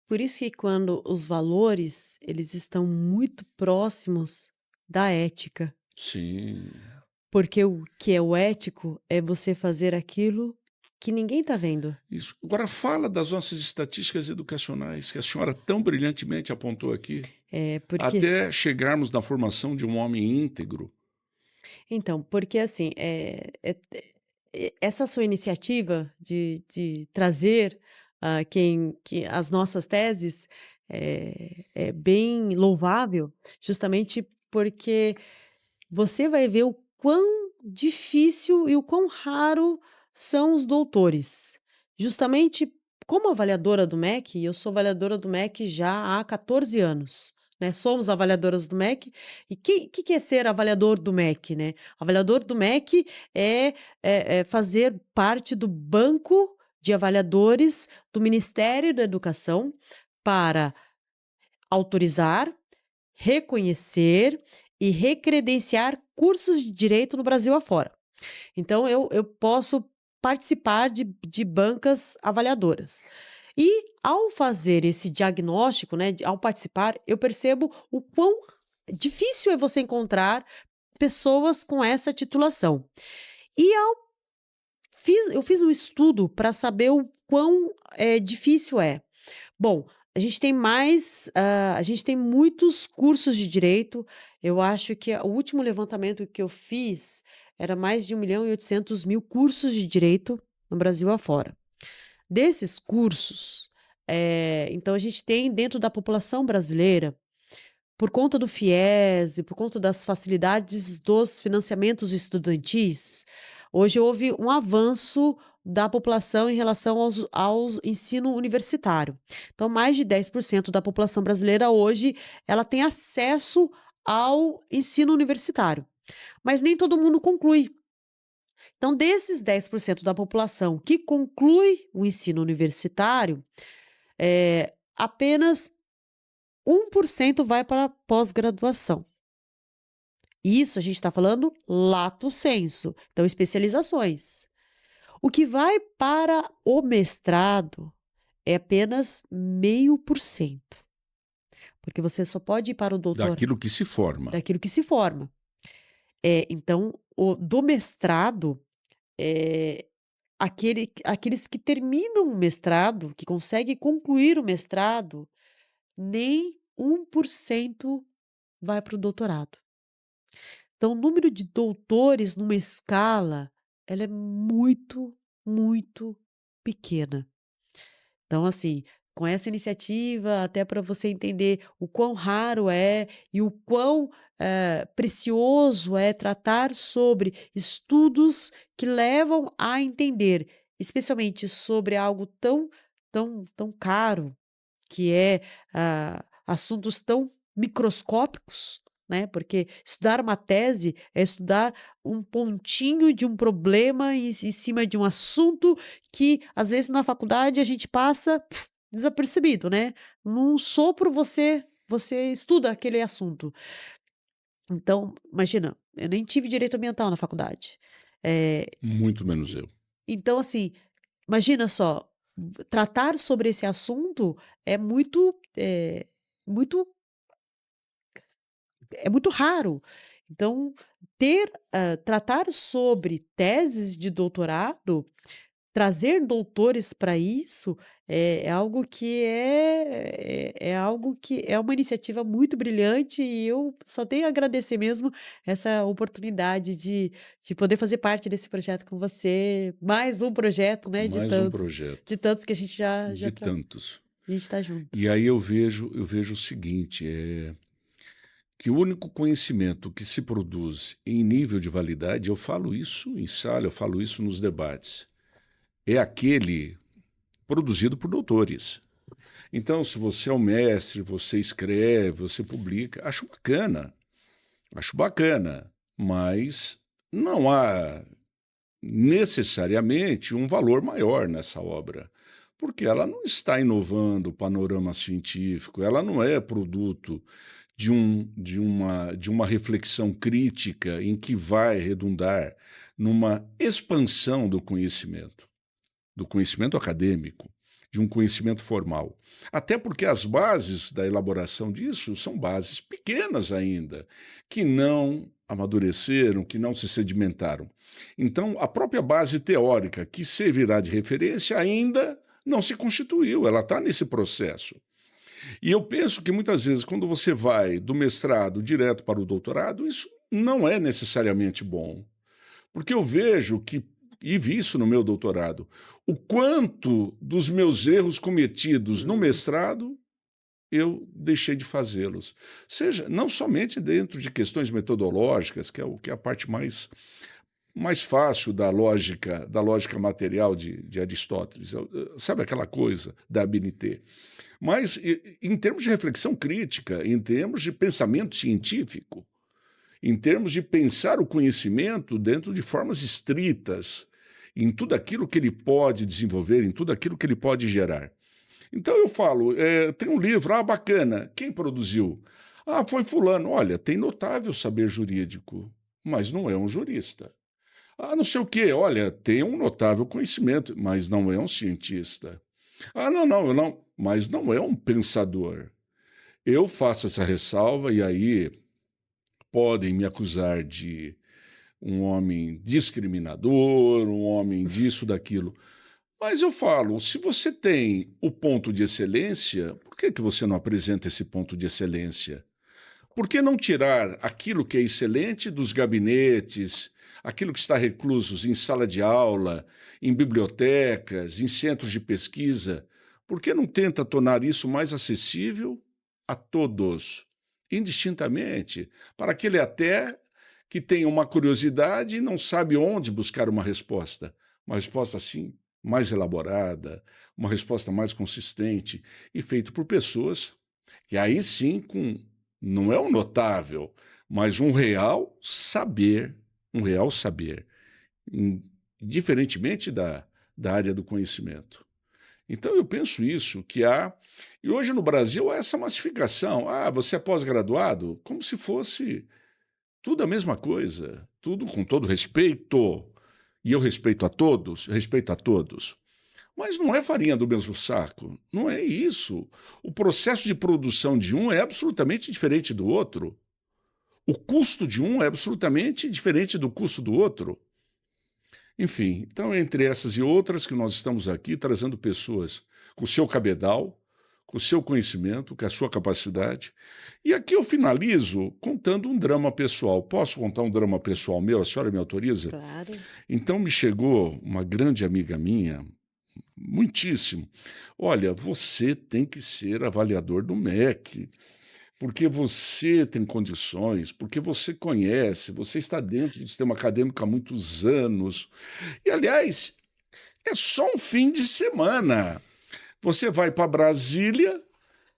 Speaker 2: Por isso que quando os valores, eles estão muito próximos da ética.
Speaker 1: Sim,
Speaker 2: Porque o que é o ético é você fazer aquilo que ninguém está vendo.
Speaker 1: isso. Agora fala das nossas estatísticas educacionais, que a senhora tão brilhantemente apontou aqui,
Speaker 2: É porque,
Speaker 1: até chegarmos na formação de um homem íntegro.
Speaker 2: então, porque assim, essa sua iniciativa de trazer as nossas teses é bem louvável, justamente porque você vai ver o quão difícil e o quão raro são os doutores. Justamente como avaliadora do MEC, e eu sou avaliadora do MEC já há 14 anos. Né? Somos avaliadoras do MEC. E o que é ser avaliador do MEC? Né? Avaliador do MEC é fazer parte do banco de avaliadores do Ministério da Educação para autorizar, reconhecer e recredenciar cursos de direito no Brasil afora. Então, eu posso participar de bancas avaliadoras. E ao fazer esse diagnóstico, né, ao participar, eu percebo o quão difícil é você encontrar pessoas com essa titulação. E eu fiz um estudo para saber o quão difícil é. Bom, a gente tem muitos cursos de direito. Eu acho que o último levantamento que eu fiz era mais de 1.800.000 cursos de direito no Brasil afora. Desses cursos, então a gente tem dentro da população brasileira, por conta do FIES e por conta das facilidades dos financiamentos estudantis, hoje houve um avanço da população em relação ao ensino universitário. Então, mais de 10% da população brasileira hoje ela tem acesso ao ensino universitário. Mas nem todo mundo conclui. Então, desses 10% da população que conclui o ensino universitário, apenas 1% vai para a pós-graduação. Isso a gente está falando lato sensu, então especializações. O que vai para o mestrado é apenas 0,5%, porque você só pode ir para o doutorado
Speaker 1: Daquilo que se forma.
Speaker 2: daquilo que se forma. Então, do mestrado, aqueles que terminam o mestrado, que conseguem concluir o mestrado, nem 1% vai para o doutorado. Então, o número de doutores numa escala, ela é muito, muito pequena. Então, assim, com essa iniciativa, até para você entender o quão raro é e o quão precioso é tratar sobre estudos que levam a entender, especialmente sobre algo tão caro, que é assuntos tão microscópicos, né? Porque estudar uma tese é estudar um pontinho de um problema em cima de um assunto que, às vezes, na faculdade a gente passa desapercebido, né? Num sopro você estuda aquele assunto. Então, imagina, eu nem tive direito ambiental na faculdade.
Speaker 1: Muito menos eu.
Speaker 2: Então, assim, imagina só, tratar sobre esse assunto é muito é muito raro. Então, tratar sobre teses de doutorado, trazer doutores para isso, é algo que é algo que é uma iniciativa muito brilhante e eu só tenho a agradecer mesmo essa oportunidade de poder fazer parte desse projeto com você. Mais um projeto, né,
Speaker 1: Mais um projeto
Speaker 2: de tantos que a gente já
Speaker 1: de tantos.
Speaker 2: a gente está junto.
Speaker 1: E aí eu vejo o seguinte, que o único conhecimento que se produz em nível de validade, eu falo isso em sala, eu falo isso nos debates, é aquele produzido por doutores. Então, se você é um mestre, você escreve, você publica, acho bacana, mas não há necessariamente um valor maior nessa obra, porque ela não está inovando o panorama científico, ela não é produto de uma reflexão crítica em que vai redundar numa expansão do conhecimento acadêmico, de um conhecimento formal. Até porque as bases da elaboração disso são bases pequenas ainda, que não amadureceram, que não se sedimentaram. Então, a própria base teórica que servirá de referência ainda não se constituiu, ela está nesse processo. E eu penso que muitas vezes, quando você vai do mestrado direto para o doutorado, isso não é necessariamente bom. Porque eu vejo que, e vi isso no meu doutorado, o quanto dos meus erros cometidos no mestrado eu deixei de fazê-los. Seja, não somente dentro de questões metodológicas, que é a parte mais fácil da lógica material de Aristóteles, sabe aquela coisa da ABNT? Mas em termos de reflexão crítica, em termos de pensamento científico, em termos de pensar o conhecimento dentro de formas estritas, em tudo aquilo que ele pode desenvolver, em tudo aquilo que ele pode gerar. Então eu falo, tem um livro, bacana, quem produziu? Foi fulano. Olha, tem notável saber jurídico, mas não é um jurista. Não sei o quê, olha, tem um notável conhecimento, mas não é um cientista. Não, mas não é um pensador. Eu faço essa ressalva e aí podem me acusar de um homem discriminador, um homem disso, daquilo. Mas eu falo, se você tem o ponto de excelência, por que você não apresenta esse ponto de excelência? Por que não tirar aquilo que é excelente dos gabinetes, aquilo que está recluso em sala de aula, em bibliotecas, em centros de pesquisa? Por que não tenta tornar isso mais acessível a todos, indistintamente, para aquele até que tem uma curiosidade e não sabe onde buscar uma resposta assim, mais elaborada, uma resposta mais consistente e feita por pessoas que aí sim não é um notável, mas um real saber, diferentemente da área do conhecimento. Então eu penso isso, e hoje no Brasil há essa massificação, você é pós-graduado, como se fosse tudo a mesma coisa, tudo com todo respeito, e eu respeito a todos, mas não é farinha do mesmo saco, não é isso. O processo de produção de um é absolutamente diferente do outro. O custo de um é absolutamente diferente do custo do outro. Enfim, então, entre essas e outras que nós estamos aqui trazendo pessoas com o seu cabedal, com o seu conhecimento, com a sua capacidade. E aqui eu finalizo contando um drama pessoal. Posso contar um drama pessoal meu? A senhora me autoriza?
Speaker 2: Claro.
Speaker 1: Então me chegou uma grande amiga minha, muitíssimo. Olha, você tem que ser avaliador do MEC, porque você tem condições, porque você conhece, você está dentro do sistema acadêmico há muitos anos. E, aliás, é só um fim de semana. Você vai para Brasília,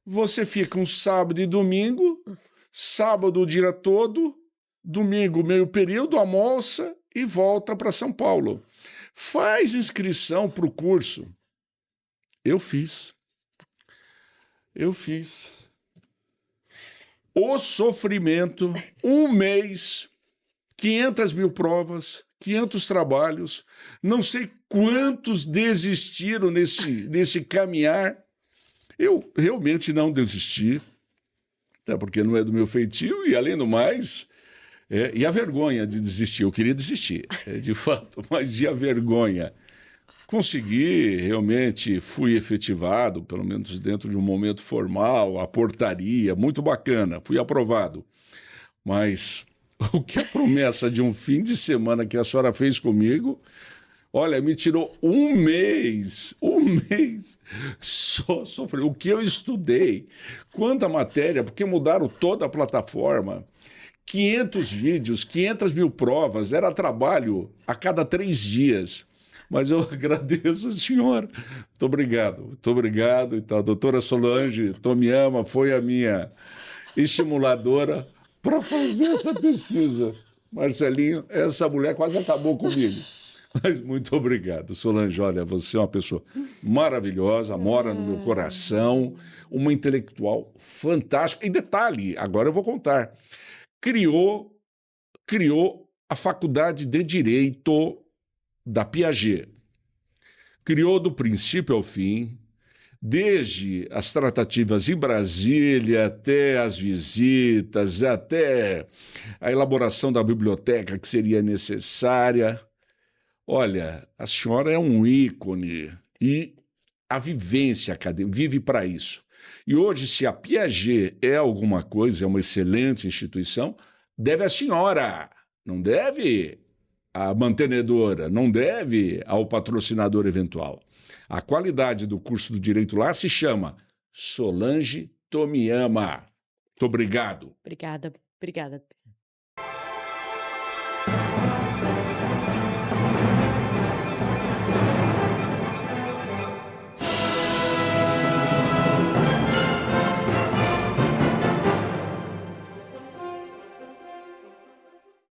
Speaker 1: você fica um sábado e domingo, sábado o dia todo, domingo meio período, almoça e volta para São Paulo. Faz inscrição para o curso. Eu fiz. O sofrimento, um mês, 500 mil provas, 500 trabalhos, não sei quantos desistiram nesse caminhar. Eu realmente não desisti. até porque não é do meu feitio, e além do mais, e a vergonha de desistir. Eu queria desistir, de fato, mas e a vergonha? Consegui, realmente fui efetivado, pelo menos dentro de um momento formal, a portaria, muito bacana, fui aprovado. Mas o que a promessa de um fim de semana que a senhora fez comigo, olha, me tirou um mês só sofrer. O que eu estudei, quanta matéria, porque mudaram toda a plataforma, 500 vídeos, 500 mil provas, era trabalho a cada 3 dias. Mas eu agradeço a senhora. Muito obrigado. Então, a doutora Solange Tomiyama foi a minha estimuladora para fazer essa pesquisa. Marcelinho, essa mulher quase acabou comigo. Mas muito obrigado, Solange. Olha, você é uma pessoa maravilhosa, mora no meu coração, uma intelectual fantástica. E detalhe, agora eu vou contar. Criou a Faculdade de Direito da Piaget. Criou do princípio ao fim, desde as tratativas em Brasília, até as visitas, até a elaboração da biblioteca que seria necessária. Olha, a senhora é um ícone e a vivência acadêmica vive para isso. E hoje, se a Piaget é alguma coisa, é uma excelente instituição, deve a senhora, não deve a mantenedora, não deve ao patrocinador eventual. A qualidade do curso do Direito lá se chama Solange Tomiyama. Muito obrigado.
Speaker 2: Obrigada.